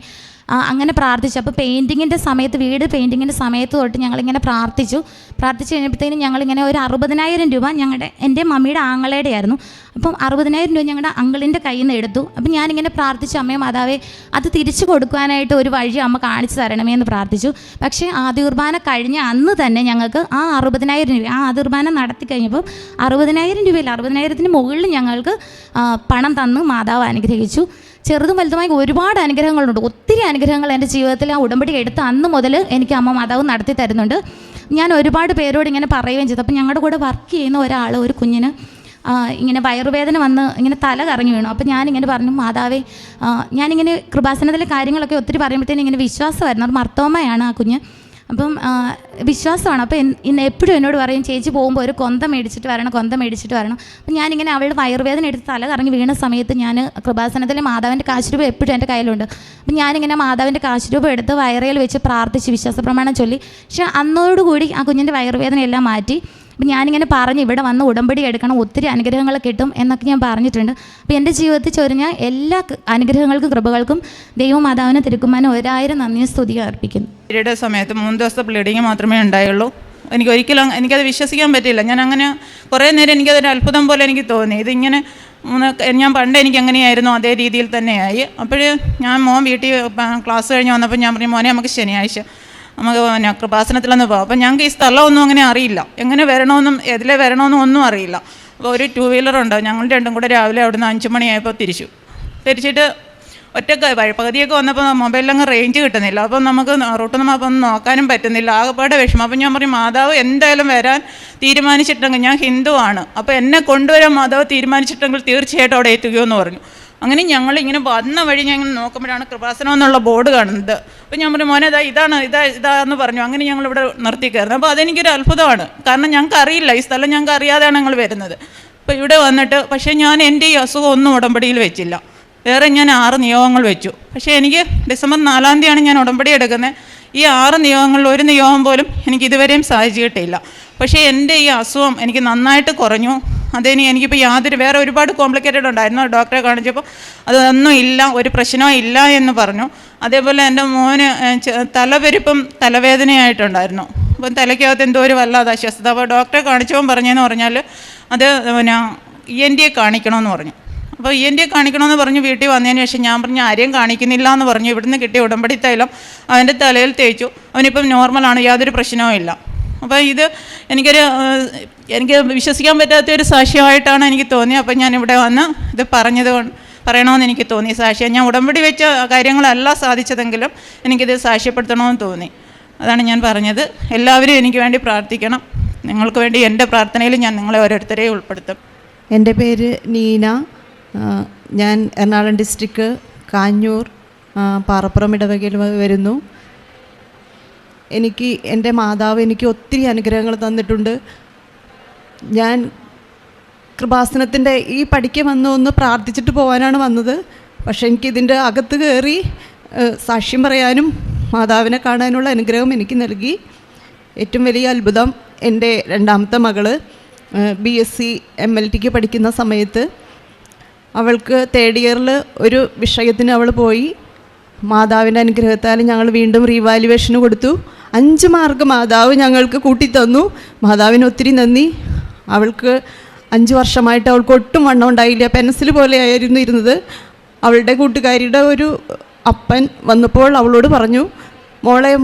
അങ്ങനെ പ്രാർത്ഥിച്ചു. അപ്പോൾ വീട് പെയിൻറ്റിങ്ങിൻ്റെ സമയത്ത് തൊട്ട് ഞങ്ങളിങ്ങനെ പ്രാർത്ഥിച്ചു കഴിഞ്ഞപ്പോഴത്തേനും ഞങ്ങളിങ്ങനെ ഒരു 60,000 രൂപ എൻ്റെ മമ്മിയുടെ ആങ്ങളയുടെ ആയിരുന്നു. അപ്പം 60,000 രൂപ ഞങ്ങളുടെ അങ്കിളിൻ്റെ കയ്യിൽ നിന്ന് എടുത്തു. അപ്പം ഞാനിങ്ങനെ പ്രാർത്ഥിച്ചു, അമ്മേ മാതാവേ അത് തിരിച്ചു കൊടുക്കാനായിട്ട് ഒരു വഴി അമ്മ കാണിച്ചു തരണമേ എന്ന് പ്രാർത്ഥിച്ചു. പക്ഷേ ആദ്യ കുർബാന കഴിഞ്ഞ അന്ന് തന്നെ ഞങ്ങൾക്ക് ആ 60,000 രൂപ ആദ്യ കുർബാന നടത്തി കഴിഞ്ഞപ്പോൾ 60,000 രൂപയിൽ 60,000-ന് മുകളിൽ ഞങ്ങൾക്ക് പണം തന്ന് മാതാവ് അനുഗ്രഹിച്ചു. ചെറുതും വലുതുമായി ഒരുപാട് അനുഗ്രഹങ്ങളുണ്ട്. ഒത്തിരി അനുഗ്രഹങ്ങൾ എൻ്റെ ജീവിതത്തിൽ ആ ഉടമ്പടി എടുത്ത് അന്ന് മുതൽ എനിക്ക് അമ്മ മാതാവ് നടത്തി തരുന്നുണ്ട്. ഞാൻ ഒരുപാട് പേരോട് ഇങ്ങനെ പറയുകയും ചെയ്തു. അപ്പം ഞങ്ങളുടെ കൂടെ വർക്ക് ചെയ്യുന്ന ഒരു കുഞ്ഞിന് ഇങ്ങനെ വയറുവേദന വന്ന് ഇങ്ങനെ തല കറങ്ങി വീണു. അപ്പം ഞാനിങ്ങനെ പറഞ്ഞു, മാതാവേ, ഞാനിങ്ങനെ കൃപാസനത്തിലെ കാര്യങ്ങളൊക്കെ ഒത്തിരി പറയുമ്പോഴത്തേനും ഇങ്ങനെ വിശ്വാസമായിരുന്നു. അത് മർത്തോമയാണ് ആ കുഞ്ഞ്. അപ്പം വിശ്വാസമാണ്. അപ്പോൾ ഇന്ന് എപ്പോഴും എന്നോട് പറയും, ചേച്ചി പോകുമ്പോൾ ഒരു കൊന്ത മേടിച്ചിട്ട് വരണം. അപ്പം ഞാനിങ്ങനെ അവളുടെ വയറുവേദന എടുത്ത് തല കറങ്ങി വീണ സമയത്ത് ഞാൻ കൃപാസനത്തിലെ മാതാവിൻ്റെ കാശുരൂപ എപ്പോഴും എൻ്റെ കയ്യിലുണ്ട്. അപ്പം ഞാനിങ്ങനെ മാതാവിൻ്റെ കാശുരൂപ എടുത്ത് വയറയിൽ വെച്ച് പ്രാർത്ഥിച്ച് വിശ്വാസപ്രമാണം ചൊല്ലി. പക്ഷേ അന്നോടുകൂടി ആ കുഞ്ഞിൻ്റെ വയറുവേദനയെല്ലാം മാറ്റി. അപ്പം ഞാനിങ്ങനെ പറഞ്ഞ് ഇവിടെ വന്ന് ഉടമ്പടി എടുക്കണം, ഒത്തിരി അനുഗ്രഹങ്ങൾ കിട്ടും എന്നൊക്കെ ഞാൻ പറഞ്ഞിട്ടുണ്ട്. അപ്പോൾ എൻ്റെ ജീവിതത്തിൽ ചൊരിഞ്ഞ എല്ലാ അനുഗ്രഹങ്ങൾക്കും കൃപകൾക്കും ദൈവമാതാവിന് തിരുക്കുമാനും 1000 നന്ദിയും സ്തുതിയും അർപ്പിക്കുന്നു. പീരീഡ് സമയത്ത് 3 ദിവസത്തെ ബ്ലീഡിങ് മാത്രമേ ഉണ്ടായുള്ളൂ. എനിക്കത് വിശ്വസിക്കാൻ പറ്റില്ല. ഞാൻ അങ്ങനെ കുറേ നേരം എനിക്കതൊരു അത്ഭുതം പോലെ എനിക്ക് തോന്നി. ഇതിങ്ങനെ ഞാൻ പണ്ട് എനിക്ക് എങ്ങനെയായിരുന്നു അതേ രീതിയിൽ തന്നെയായി. അപ്പോൾ മോൻ വീട്ടിൽ ക്ലാസ് കഴിഞ്ഞ് വന്നപ്പോൾ ഞാൻ പറഞ്ഞു, മോനെ നമുക്ക് ശനിയാഴ്ച നമുക്ക് കൃപാസനത്തിലൊന്ന് പോകാം. അപ്പം ഞങ്ങൾക്ക് ഈ സ്ഥലമൊന്നും അങ്ങനെ അറിയില്ല, എങ്ങനെ വരണമെന്നും എതിലെ വരണമെന്നും ഒന്നും അറിയില്ല. അപ്പോൾ ഒരു 2 വീലറുണ്ട്, ഞങ്ങൾ രണ്ടും കൂടെ രാവിലെ അവിടുന്ന് 5 മണിയായപ്പോൾ തിരിച്ചിട്ട് പകുതിയൊക്കെ വന്നപ്പോൾ മൊബൈലിലങ്ങ് റേഞ്ച് കിട്ടുന്നില്ല. അപ്പം നമുക്ക് റൂട്ട് മാപ്പൊന്നും നോക്കാനും പറ്റുന്നില്ല, ആകെപ്പാടെ വിഷമം. അപ്പം ഞാൻ പറയും, മാതാവ് എന്തായാലും വരാൻ തീരുമാനിച്ചിട്ടെങ്കിൽ, ഞാൻ ഹിന്ദുവാണ്, അപ്പോൾ എന്നെ കൊണ്ടുവരാൻ മാതാവ് തീരുമാനിച്ചിട്ടെങ്കിൽ തീർച്ചയായിട്ടും അവിടെ എത്തുകയെന്ന് പറഞ്ഞു. അങ്ങനെ ഞങ്ങളിങ്ങനെ വന്ന വഴി ഞങ്ങൾ നോക്കുമ്പോഴാണ് കൃപാസനം എന്നുള്ള ബോർഡ് കാണുന്നത്. അപ്പോൾ ഞാൻ പറഞ്ഞു, മോനെ ഇതാന്ന് പറഞ്ഞു. അങ്ങനെ ഞങ്ങളിവിടെ നിർത്തി കയറുന്നത്. അപ്പോൾ അതെനിക്കൊരു അത്ഭുതമാണ്. കാരണം ഞങ്ങൾക്ക് അറിയില്ല, ഈ സ്ഥലം ഞങ്ങൾക്ക് അറിയാതെയാണ് ഞങ്ങൾ വരുന്നത്. അപ്പോൾ ഇവിടെ വന്നിട്ട് പക്ഷേ ഞാൻ എൻ്റെ ഈ അസുഖം ഒന്നും ഉടമ്പടിയിൽ വെച്ചില്ല. വേറെ ഞാൻ 6 നിയോഗങ്ങൾ വെച്ചു. പക്ഷേ എനിക്ക് ഡിസംബർ 4-ാം തീയതിയാണ് ഞാൻ ഉടമ്പടി എടുക്കുന്നത്. ഈ 6 നിയോഗങ്ങളിൽ ഒരു നിയോഗം പോലും എനിക്ക് ഇതുവരെയും സാധിച്ചിട്ടില്ല. പക്ഷേ എൻ്റെ ഈ അസുഖം എനിക്ക് നന്നായിട്ട് കുറഞ്ഞു. എനിക്കിപ്പോൾ വേറെ ഒരുപാട് കോംപ്ലിക്കേറ്റഡ് ഉണ്ടായിരുന്നു. ഡോക്ടറെ കാണിച്ചപ്പോൾ അതൊന്നും ഇല്ല, ഒരു പ്രശ്നവും ഇല്ല എന്ന് പറഞ്ഞു. അതേപോലെ എൻ്റെ മോന് തലപെരുപ്പും തലവേദനയായിട്ടുണ്ടായിരുന്നു. അപ്പം തലയ്ക്കകത്ത് എന്തോ ഒരു വല്ലാതെ അസ്വസ്ഥത. അപ്പോൾ ഡോക്ടറെ കാണിച്ചപ്പോൾ പറഞ്ഞതെന്ന് പറഞ്ഞാൽ അത് ENT കാണിക്കണമെന്ന് പറഞ്ഞു. അപ്പോൾ ENT കാണിക്കണമെന്ന് പറഞ്ഞ് വീട്ടിൽ വന്നതിന് ശേഷം ഞാൻ പറഞ്ഞു ആരെയും കാണിക്കുന്നില്ല എന്ന് പറഞ്ഞു. ഇവിടുന്ന് കിട്ടിയ ഉടമ്പടി തൈലം അവൻ്റെ തലയിൽ തേച്ചു. അവനിപ്പം നോർമലാണ്, യാതൊരു പ്രശ്നവും ഇല്ല. അപ്പോൾ ഇത് എനിക്ക് വിശ്വസിക്കാൻ പറ്റാത്തൊരു സാക്ഷ്യമായിട്ടാണ് എനിക്ക് തോന്നിയത്. അപ്പം ഞാനിവിടെ വന്ന് ഇത് പറയണമെന്ന് എനിക്ക് തോന്നി. സാക്ഷ്യം ഞാൻ ഉടമ്പടി വെച്ച കാര്യങ്ങളല്ല സാധിച്ചതെങ്കിലും എനിക്കിത് സാക്ഷ്യപ്പെടുത്തണമെന്ന് തോന്നി. അതാണ് ഞാൻ പറഞ്ഞത്. എല്ലാവരും എനിക്ക് വേണ്ടി പ്രാർത്ഥിക്കണം. നിങ്ങൾക്ക് വേണ്ടി എൻ്റെ പ്രാർത്ഥനയിൽ ഞാൻ നിങ്ങളെ ഓരോരുത്തരെയും ഉൾപ്പെടുത്തും. എൻ്റെ പേര് നീന. ഞാൻ എറണാകുളം ഡിസ്ട്രിക്ട് കാഞ്ഞൂർ പാറപ്പുറം ഇടവകയിൽ വരുന്നു. എൻ്റെ മാതാവ് എനിക്ക് ഒത്തിരി അനുഗ്രഹങ്ങൾ തന്നിട്ടുണ്ട്. ഞാൻ കൃപാസനത്തിൻ്റെ ഈ പഠിക്കാൻ ഒന്ന് പ്രാർത്ഥിച്ചിട്ട് പോകാനാണ് വന്നത്. പക്ഷേ എനിക്കിതിൻ്റെ അകത്ത് കയറി സാക്ഷ്യം പറയാനും മാതാവിനെ കാണാനുള്ള അനുഗ്രഹം എനിക്ക് നൽകി. ഏറ്റവും വലിയ അത്ഭുതം, എൻ്റെ രണ്ടാമത്തെ മകള് BSc MLTക്ക് പഠിക്കുന്ന സമയത്ത് അവൾക്ക് 3rd ഇയറിൽ ഒരു വിഷയത്തിന് അവൾ പോയി. മാതാവിൻ്റെ അനുഗ്രഹത്താൽ ഞങ്ങൾ വീണ്ടും റീവാലുവേഷന് കൊടുത്തു. 5 മാർക്ക് മാതാവ് ഞങ്ങൾക്ക് കൂട്ടിത്തന്നു. മാതാവിന് ഒത്തിരി നന്ദി. അവൾക്ക് 5 വർഷമായിട്ട് അവൾക്ക് ഒട്ടും വണ്ണം ഉണ്ടായില്ല, പെൻസിൽ പോലെയായിരുന്നു ഇരുന്നത്. അവളുടെ കൂട്ടുകാരിയുടെ ഒരു അപ്പൻ വന്നപ്പോൾ അവളോട് പറഞ്ഞു,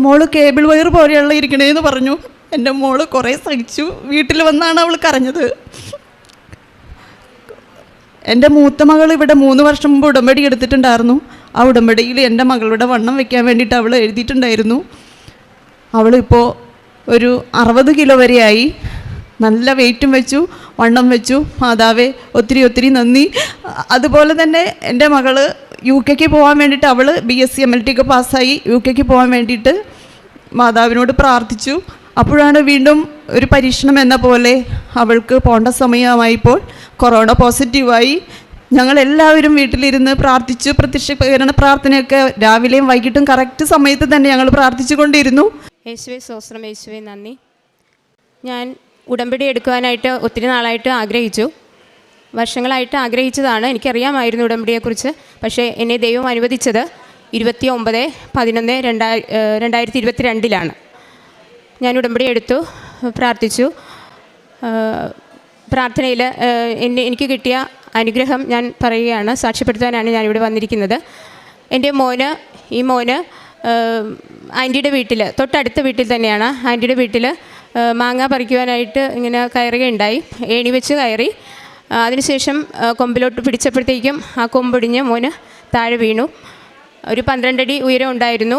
മോള് കേബിൾ വയർ പോലെയുള്ള ഇരിക്കണേന്ന് പറഞ്ഞു. എൻ്റെ മോള് കുറേ സഹിച്ചു. വീട്ടിൽ വന്നാണ് അവൾ കരഞ്ഞത്. എൻ്റെ മൂത്ത മകൾ ഇവിടെ 3 വർഷം മുമ്പ് ഉടമ്പടി എടുത്തിട്ടുണ്ടായിരുന്നു. ആ ഉടമ്പടിയിൽ എൻ്റെ മകളുടെ വണ്ണം വെക്കാൻ വേണ്ടിയിട്ട് അവൾ എഴുതിയിട്ടുണ്ടായിരുന്നു. അവളിപ്പോൾ ഒരു 60 കിലോ വരെയായി. നല്ല വെയിറ്റും വെച്ചു, വണ്ണം വെച്ചു. മാതാവേ ഒത്തിരി നന്ദി. അതുപോലെ തന്നെ എൻ്റെ മകൾ UK പോകാൻ വേണ്ടിയിട്ട് അവൾ BSc MLTക്ക് പാസ്സായി UK പോകാൻ വേണ്ടിയിട്ട് മാതാവിനോട് പ്രാർത്ഥിച്ചു. അപ്പോഴാണ് വീണ്ടും ഒരു പരീക്ഷണം എന്ന പോലെ അവൾക്ക് പോകേണ്ട സമയമായപ്പോൾ കൊറോണ പോസിറ്റീവായി. ഞങ്ങളെല്ലാവരും വീട്ടിലിരുന്ന് പ്രാർത്ഥിച്ചു. പ്രത്യക്ഷീകരണ പ്രാർത്ഥനയൊക്കെ രാവിലെയും വൈകിട്ടും കറക്റ്റ് സമയത്ത് തന്നെ ഞങ്ങൾ പ്രാർത്ഥിച്ചു കൊണ്ടിരുന്നു. യേശുവേ സ്തോത്രം, യേശുവേ നന്ദി. ഞാൻ ഉടമ്പടി എടുക്കുവാനായിട്ട് ഒത്തിരി നാളായിട്ട് ആഗ്രഹിച്ചു. വർഷങ്ങളായിട്ട് ആഗ്രഹിച്ചതാണ്. എനിക്കറിയാമായിരുന്നു ഉടമ്പടിയെക്കുറിച്ച്. പക്ഷേ എന്നെ ദൈവം അനുവദിച്ചത് 29/11/2022 ഞാൻ ഉടമ്പടി എടുത്തു, പ്രാർത്ഥിച്ചു. പ്രാർത്ഥനയിൽ എനിക്ക് കിട്ടിയ അനുഗ്രഹം ഞാൻ പറയുകയാണ്, സാക്ഷ്യപ്പെടുത്താനാണ് ഞാനിവിടെ വന്നിരിക്കുന്നത്. എൻ്റെ ഈ മോന് ആൻറ്റിയുടെ വീട്ടിൽ, തൊട്ടടുത്ത വീട്ടിൽ തന്നെയാണ്, ആൻറ്റിയുടെ വീട്ടിൽ മാങ്ങ പറിക്കുവാനായിട്ട് ഇങ്ങനെ കയറുകയുണ്ടായി. ഏണി വെച്ച് കയറി. അതിനുശേഷം കൊമ്പിലോട്ട് പിടിച്ചപ്പോഴത്തേക്കും ആ കൊമ്പൊടിഞ്ഞ് മോന് താഴെ വീണു. ഒരു 12 അടി ഉയരം ഉണ്ടായിരുന്നു.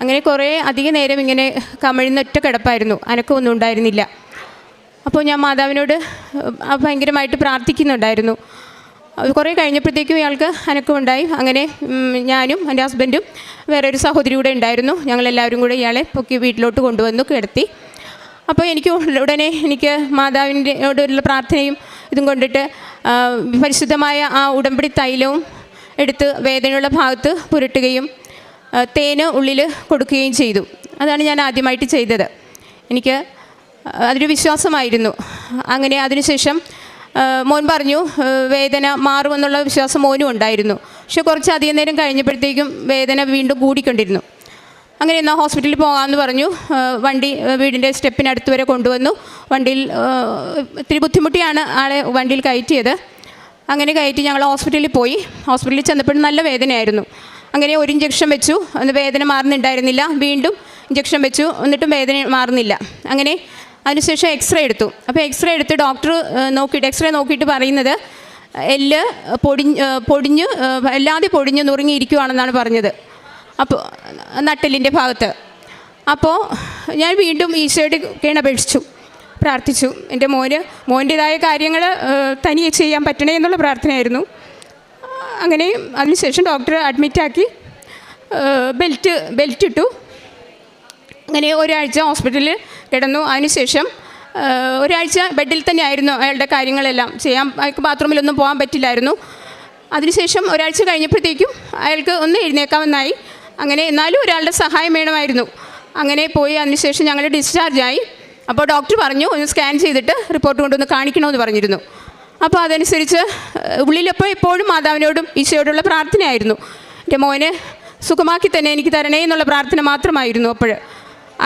അങ്ങനെ കുറേ അധിക നേരം ഇങ്ങനെ കമിഴ്ന്നൊറ്റ കിടപ്പായിരുന്നു, അനക്കമൊന്നും ഉണ്ടായിരുന്നില്ല. അപ്പോൾ ഞാൻ മാതാവിനോട് ഭയങ്കരമായിട്ട് പ്രാർത്ഥിക്കുന്നുണ്ടായിരുന്നു. കുറേ കഴിഞ്ഞപ്പോഴത്തേക്കും ഇയാൾക്ക് അനക്കമുണ്ടായി. അങ്ങനെ ഞാനും എൻ്റെ ഹസ്ബൻഡും വേറെ ഒരു സഹോദരി കൂടെ ഉണ്ടായിരുന്നു. ഞങ്ങളെല്ലാവരും കൂടെ ഇയാളെ പൊക്കി വീട്ടിലോട്ട് കൊണ്ടുവന്നു കിടത്തി. അപ്പോൾ എനിക്ക് മാതാവിനോടുള്ള പ്രാർത്ഥനയും ഇതും കൊണ്ടിട്ട് പരിശുദ്ധമായ ആ ഉടമ്പടി തൈലവും എടുത്ത് വേദനയുള്ള ഭാഗത്ത് പുരട്ടുകയും തേന് ഉള്ളിൽ കൊടുക്കുകയും ചെയ്തു. അതാണ് ഞാൻ ആദ്യമായിട്ട് ചെയ്തത്. എനിക്ക് അതൊരു വിശ്വാസമായിരുന്നു. അങ്ങനെ അതിനുശേഷം മോൻ പറഞ്ഞു വേദന മാറുമെന്നുള്ള വിശ്വാസം മോനും ഉണ്ടായിരുന്നു. പക്ഷെ കുറച്ച് അധികം നേരം കഴിഞ്ഞപ്പോഴത്തേക്കും വേദന വീണ്ടും കൂടിക്കൊണ്ടിരുന്നു. അങ്ങനെ എന്നാൽ ഹോസ്പിറ്റലിൽ പോകാമെന്ന് പറഞ്ഞു. വണ്ടി വീടിൻ്റെ സ്റ്റെപ്പിനടുത്ത് വരെ കൊണ്ടുവന്നു. വണ്ടിയിൽ ഇത്തിരി ബുദ്ധിമുട്ടിയാണ് ആളെ വണ്ടിയിൽ കയറ്റിയത്. അങ്ങനെ കയറ്റി ഞങ്ങൾ ഹോസ്പിറ്റലിൽ പോയി. ഹോസ്പിറ്റലിൽ ചെന്നപ്പോഴും നല്ല വേദനയായിരുന്നു. അങ്ങനെ ഒരു ഇഞ്ചക്ഷൻ വെച്ചു, അന്ന് വേദന മാറുന്നുണ്ടായിരുന്നില്ല. വീണ്ടും ഇഞ്ചക്ഷൻ വെച്ചു, എന്നിട്ടും വേദന മാറുന്നില്ല. അങ്ങനെ അതിനുശേഷം എക്സ്റേ എടുത്തു. അപ്പോൾ എക്സ്റേ എടുത്ത് ഡോക്ടർ എക്സ്റേ നോക്കിയിട്ട് പറയുന്നത് എല്ല് പൊടിഞ്ഞ് അല്ലാതെ പൊടിഞ്ഞ് നുറുങ്ങിയിരിക്കുവാണെന്നാണ് പറഞ്ഞത്. അപ്പോൾ നട്ടെല്ലിൻ്റെ ഭാഗത്ത്. അപ്പോൾ ഞാൻ വീണ്ടും ഈശോയോട് കേണപേക്ഷിച്ചു, പ്രാർത്ഥിച്ചു. എൻ്റെ മോൻ്റേതായ കാര്യങ്ങൾ തനിയെ ചെയ്യാൻ പറ്റണേ എന്നുള്ള പ്രാർത്ഥനയായിരുന്നു. അങ്ങനെ അതിനുശേഷം ഡോക്ടർ അഡ്മിറ്റാക്കി ബെൽറ്റ് ഇട്ടു. അങ്ങനെ ഒരാഴ്ച ഹോസ്പിറ്റലിൽ കിടന്നു. അതിനുശേഷം ഒരാഴ്ച ബെഡിൽ തന്നെ ആയിരുന്നു. അയാളുടെ കാര്യങ്ങളെല്ലാം അയാൾക്ക് ബാത്റൂമിലൊന്നും പോകാൻ പറ്റില്ലായിരുന്നു. അതിനുശേഷം ഒരാഴ്ച കഴിഞ്ഞപ്പോഴത്തേക്കും അയാൾക്ക് ഒന്ന് എഴുന്നേക്കാമെന്നായി. അങ്ങനെ എന്നാലും ഒരാളുടെ സഹായം വേണമായിരുന്നു. അങ്ങനെ പോയി അതിനുശേഷം ഞങ്ങൾ ഡിസ്ചാർജായി. അപ്പോൾ ഡോക്ടർ പറഞ്ഞു ഒന്ന് സ്കാൻ ചെയ്തിട്ട് റിപ്പോർട്ട് കൊണ്ടൊന്ന് കാണിക്കണമെന്ന് പറഞ്ഞിരുന്നു. അപ്പോൾ അതനുസരിച്ച് ഉള്ളിലപ്പോൾ എപ്പോഴും മാതാവിനോടും ഈശോയോടുള്ള പ്രാർത്ഥനയായിരുന്നു. എൻ്റെ മോനെ സുഖമാക്കി തന്നെ എനിക്ക് തരണേ എന്നുള്ള പ്രാർത്ഥന മാത്രമായിരുന്നു അപ്പോൾ.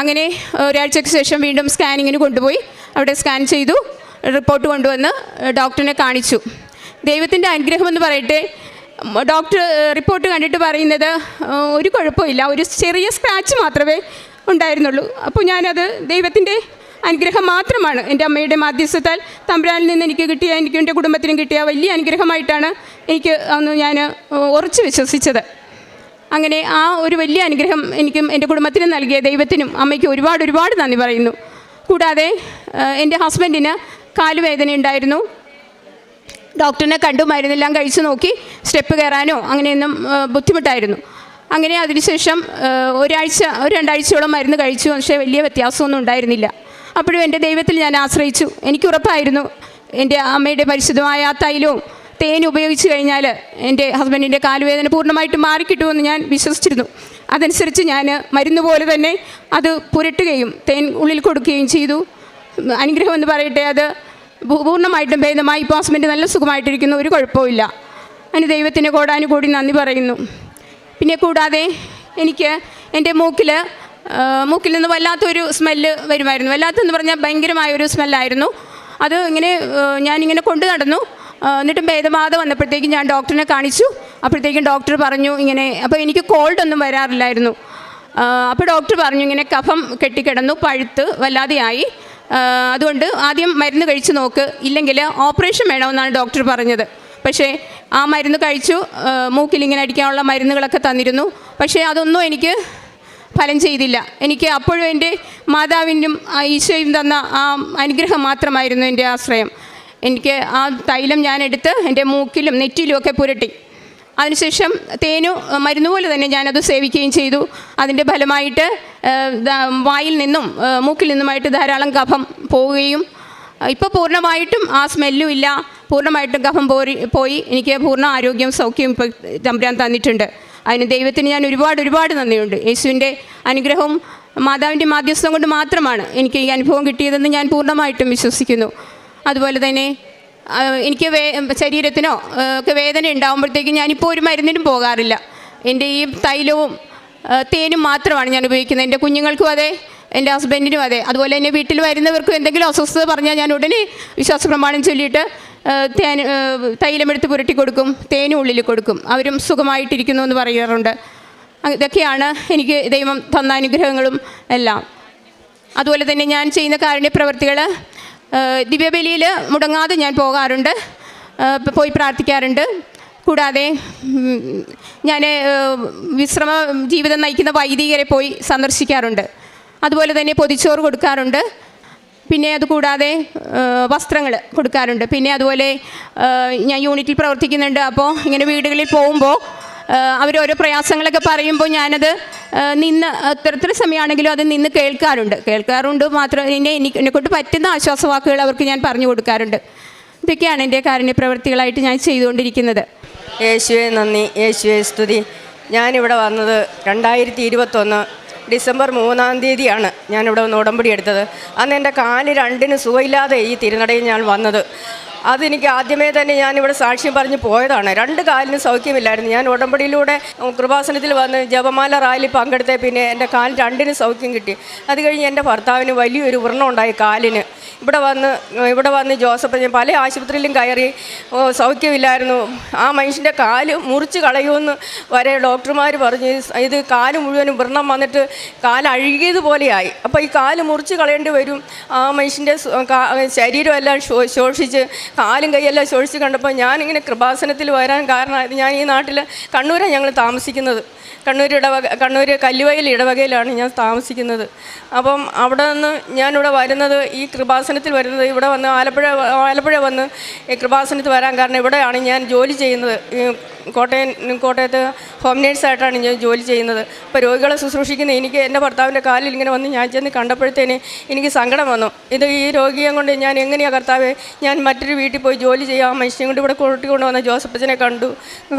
അങ്ങനെ ഒരാഴ്ചയ്ക്ക് ശേഷം വീണ്ടും സ്കാനിങ്ങിന് കൊണ്ടുപോയി. അവിടെ സ്കാൻ ചെയ്തു, റിപ്പോർട്ട് കൊണ്ടുവന്ന് ഡോക്ടറിനെ ദൈവത്തിൻ്റെ അനുഗ്രഹമെന്ന് പറയട്ടെ, ഡോക്ടർ റിപ്പോർട്ട് കണ്ടിട്ട് പറയുന്നത് ഒരു കുഴപ്പമില്ല, ഒരു ചെറിയ സ്ക്രാച്ച് മാത്രമേ ഉണ്ടായിരുന്നുള്ളൂ. അപ്പോൾ ഞാനത് ദൈവത്തിൻ്റെ അനുഗ്രഹം മാത്രമാണ്, എൻ്റെ അമ്മയുടെ മാധ്യസ്ഥത്താൽ തമ്പുരാനിൽ നിന്ന് എനിക്ക് കിട്ടിയ, എനിക്കും എൻ്റെ കുടുംബത്തിനും കിട്ടിയ വലിയ അനുഗ്രഹമായിട്ടാണ് എനിക്ക് അന്ന് ഞാൻ ഉറച്ചു വിശ്വസിച്ചത്. അങ്ങനെ ആ ഒരു വലിയ അനുഗ്രഹം എനിക്കും എൻ്റെ കുടുംബത്തിനും നൽകിയ ദൈവത്തിനും അമ്മയ്ക്കും ഒരുപാട് നന്ദി പറയുന്നു. കൂടാതെ എൻ്റെ ഹസ്ബൻഡിന് കാലുവേദന ഉണ്ടായിരുന്നു. ഡോക്ടറിനെ കണ്ടു, മരുന്നെല്ലാം കഴിച്ചു നോക്കി, സ്റ്റെപ്പ് കയറാനോ അങ്ങനെയൊന്നും ബുദ്ധിമുട്ടായിരുന്നു. അങ്ങനെ അതിനുശേഷം ഒരു 2 മരുന്ന് കഴിച്ചു. പക്ഷേ വലിയ വ്യത്യാസമൊന്നും ഉണ്ടായിരുന്നില്ല. അപ്പോഴും എൻ്റെ ദൈവത്തിൽ ഞാൻ ആശ്രയിച്ചു. എനിക്ക് ഉറപ്പായിരുന്നു എൻ്റെ അമ്മയുടെ പരിശുദ്ധമായ ആ തൈലവും തേൻ ഉപയോഗിച്ച് കഴിഞ്ഞാൽ എൻ്റെ ഹസ്ബൻഡിൻ്റെ കാലുവേദന പൂർണ്ണമായിട്ട് മാറിക്കിട്ടുമെന്ന് ഞാൻ വിശ്വസിച്ചിരുന്നു. അതനുസരിച്ച് ഞാൻ മരുന്ന് പോലെ തന്നെ അത് പുരട്ടുകയും തേൻ ഉള്ളിൽ കൊടുക്കുകയും ചെയ്തു. അനുഗ്രഹം എന്ന് പറയട്ടെ, അത് പൂർണ്ണമായിട്ടും ഭേദമായി. ഇപ്പോൾ ഹസ്ബൻഡ് നല്ല സുഖമായിട്ടിരിക്കുന്നു, ഒരു കുഴപ്പമില്ല. അതിന് ദൈവത്തിന് കോടാനുകൂടി നന്ദി പറയുന്നു. പിന്നെ കൂടാതെ എനിക്ക് എൻ്റെ മൂക്കിൽ നിന്ന് വല്ലാത്തൊരു സ്മെല്ല് വരുമായിരുന്നു. വല്ലാത്തെന്ന് പറഞ്ഞാൽ ഭയങ്കരമായൊരു സ്മെല്ലായിരുന്നു. അത് ഞാനിങ്ങനെ കൊണ്ടു നടന്നു. എന്നിട്ടും ഭേദമാതെ വന്നപ്പോഴത്തേക്കും ഞാൻ ഡോക്ടറിനെ കാണിച്ചു. അപ്പോഴത്തേക്കും ഡോക്ടർ പറഞ്ഞു ഇങ്ങനെ, അപ്പോൾ എനിക്ക് കോൾഡൊന്നും വരാറില്ലായിരുന്നു. അപ്പോൾ ഡോക്ടർ പറഞ്ഞു ഇങ്ങനെ കഫം കെട്ടിക്കിടന്നു, പഴുത്ത് വല്ലാതെയായി, അതുകൊണ്ട് ആദ്യം മരുന്ന് കഴിച്ച് നോക്ക്, ഇല്ലെങ്കിൽ ഓപ്പറേഷൻ വേണമെന്നാണ് ഡോക്ടർ പറഞ്ഞത്. പക്ഷേ ആ മരുന്ന് കഴിച്ചു. മൂക്കിലിങ്ങനെ അടിക്കാനുള്ള മരുന്നുകളൊക്കെ തന്നിരുന്നു. പക്ഷേ അതൊന്നും എനിക്ക് ഫലം ചെയ്തില്ല. എനിക്ക് അപ്പോഴും എൻ്റെ മാതാവിനും ഈശോയും തന്ന ആ അനുഗ്രഹം മാത്രമായിരുന്നു എൻ്റെ ആശ്രയം. എനിക്ക് ആ തൈലം ഞാനെടുത്ത് എൻ്റെ മൂക്കിലും നെറ്റിയിലും ഒക്കെ പുരട്ടി. അതിനുശേഷം മരുന്ന് പോലെ തന്നെ ഞാനത് സേവിക്കുകയും ചെയ്തു. അതിൻ്റെ ഫലമായിട്ട് വായിൽ നിന്നും മൂക്കിൽ നിന്നുമായിട്ട് ധാരാളം കഫം പോവുകയും ഇപ്പോൾ പൂർണ്ണമായിട്ടും ആ സ്മെല്ലും ഇല്ല, പൂർണ്ണമായിട്ടും കഫം പോയി എനിക്ക് പൂർണ്ണ ആരോഗ്യവും സൗഖ്യവും ഇപ്പോൾ തമ്പുരാൻ തന്നിട്ടുണ്ട്. അതിന് ദൈവത്തിന് ഞാൻ ഒരുപാട് നന്ദിയുണ്ട്. യേശുവിൻ്റെ അനുഗ്രഹവും മാതാവിൻ്റെ മാധ്യസ്ഥം കൊണ്ട് മാത്രമാണ് എനിക്ക് ഈ അനുഭവം കിട്ടിയതെന്ന് ഞാൻ പൂർണ്ണമായിട്ടും വിശ്വസിക്കുന്നു. അതുപോലെ തന്നെ എനിക്ക് ശരീരത്തിനോ ഒക്കെ വേദന ഉണ്ടാകുമ്പോഴത്തേക്കും ഞാനിപ്പോൾ ഒരു മരുന്നിനും പോകാറില്ല. എൻ്റെ ഈ തൈലവും തേനും മാത്രമാണ് ഞാൻ ഉപയോഗിക്കുന്നത്. എൻ്റെ കുഞ്ഞുങ്ങൾക്കും അതെ, എൻ്റെ ഹസ്ബൻഡിനും അതെ. അതുപോലെ തന്നെ വീട്ടിൽ വരുന്നവർക്കും എന്തെങ്കിലും അസ്വസ്ഥത പറഞ്ഞാൽ ഞാൻ ഉടനെ വിശ്വാസപ്രമാണം ചൊല്ലിയിട്ട് തൈലമെടുത്ത് പുരട്ടി കൊടുക്കും, തേനും ഉള്ളിൽ കൊടുക്കും. അവരും സുഖമായിട്ടിരിക്കുന്നു എന്ന് പറയാറുണ്ട്. ഇതൊക്കെയാണ് എനിക്ക് ദൈവം തന്ന അനുഗ്രഹങ്ങളും എല്ലാം. അതുപോലെ തന്നെ ഞാൻ ചെയ്യുന്ന കാരുണ്യ പ്രവർത്തികൾ, ദിവ്യബലിയിൽ മുടങ്ങാതെ ഞാൻ പോയി പ്രാർത്ഥിക്കാറുണ്ട്. കൂടാതെ ഞാൻ വിശ്രമ ജീവിതം നയിക്കുന്ന വൈദികരെ പോയി സന്ദർശിക്കാറുണ്ട്. അതുപോലെ തന്നെ പൊതിച്ചോറ് കൊടുക്കാറുണ്ട്. പിന്നെ അതുകൂടാതെ വസ്ത്രങ്ങൾ കൊടുക്കാറുണ്ട്. പിന്നെ അതുപോലെ ഞാൻ യൂണിറ്റിൽ പ്രവർത്തിക്കുന്നുണ്ട്. അപ്പോൾ ഇങ്ങനെ വീടുകളിൽ പോകുമ്പോൾ അവരോരോ പ്രയാസങ്ങളൊക്കെ പറയുമ്പോൾ ഞാനത് എത്ര സമയമാണെങ്കിലും അത് നിന്ന് കേൾക്കാറുണ്ട് മാത്രം. എന്നെക്കൊണ്ട് പറ്റുന്ന ആശ്വാസവാക്കുകൾ അവർക്ക് ഞാൻ പറഞ്ഞു കൊടുക്കാറുണ്ട്. ഇതൊക്കെയാണ് എൻ്റെ കാരുണ്യ പ്രവൃത്തികളായിട്ട് ഞാൻ ചെയ്തുകൊണ്ടിരിക്കുന്നത്. യേശുവെ നന്ദി, യേശുവെ സ്തുതി. ഞാനിവിടെ വന്നത് 2021 ഡിസംബർ 3-ാം തീയതിയാണ് ഞാനിവിടെ വന്ന് ഉടമ്പടി എടുത്തത്. അന്ന് എൻ്റെ കാല് രണ്ടിന് സുഖമില്ലാതെ ഈ തിരുനടയിൽ ഞാൻ വന്നത്. അതെനിക്ക് ആദ്യമേ തന്നെ ഞാനിവിടെ സാക്ഷ്യം പറഞ്ഞ് പോയതാണ്. 2 കാലിന് സൗഖ്യമില്ലായിരുന്നു. ഞാൻ ഉടമ്പടിയിലൂടെ കൃപാസനത്തിൽ വന്ന് ജപമാല റാലി പങ്കെടുത്തേ പിന്നെ എൻ്റെ കാൽ 2 സൗഖ്യം കിട്ടി. അത് കഴിഞ്ഞ് എൻ്റെ ഭർത്താവിന് വലിയൊരു വ്രണം ഉണ്ടായി കാലിന്. ഇവിടെ വന്ന് ജോസഫ്, ഞാൻ പല ആശുപത്രിയിലും കയറി, സൗഖ്യമില്ലായിരുന്നു. ആ മനുഷ്യൻ്റെ കാല് മുറിച്ച് കളയുമെന്ന് വരെ ഡോക്ടർമാർ പറഞ്ഞു. ഇത് കാല് മുഴുവനും വ്രണം വന്നിട്ട് കാല് അഴുകിയതുപോലെയായി. അപ്പോൾ ഈ കാല് മുറിച്ച് കളയേണ്ടി വരും. ആ മനുഷ്യൻ്റെ ശരീരമെല്ലാം ശോഷിച്ച് കാലും കൈയെല്ലാം ശോഷിച്ച് കണ്ടപ്പോൾ ഞാനിങ്ങനെ കൃപാസനത്തിൽ വരാൻ കാരണം, ഞാൻ ഈ നാട്ടിൽ കണ്ണൂരാണ് ഞങ്ങൾ താമസിക്കുന്നത്. കണ്ണൂർ കല്ലുവയൽ ഇടവകയിലാണ് ഞാൻ താമസിക്കുന്നത്. അപ്പം അവിടെ നിന്ന് ഞാനിവിടെ വരുന്നത്, ഈ കൃപാസനത്തിൽ വരുന്നത്, ഇവിടെ വന്ന് ആലപ്പുഴ വന്ന് ഈ കൃപാസനത്തിൽ വരാൻ കാരണം ഇവിടെയാണ് ഞാൻ ജോലി ചെയ്യുന്നത്. കോട്ടയത്ത് ഹോം നേഴ്സായിട്ടാണ് ഞാൻ ജോലി ചെയ്യുന്നത്. അപ്പോൾ രോഗികളെ ശുശ്രൂഷിക്കുന്ന എനിക്ക് എൻ്റെ ഭർത്താവിൻ്റെ കാലിൽ ഇങ്ങനെ വന്ന് ഞാൻ ചെന്ന് കണ്ടപ്പോഴത്തേന് എനിക്ക് സങ്കടം വന്നു. ഈ രോഗിയെ കൊണ്ട് ഞാൻ എങ്ങനെയാണ് കർത്താവേ, ഞാൻ മറ്റൊരു വീട്ടിൽ പോയി ജോലി ചെയ്യാം. ആ മനുഷ്യനെ കൊണ്ട് ഇവിടെ കൂട്ടിക്കൊണ്ട് വന്ന ജോസഫച്ചനെ കണ്ടു,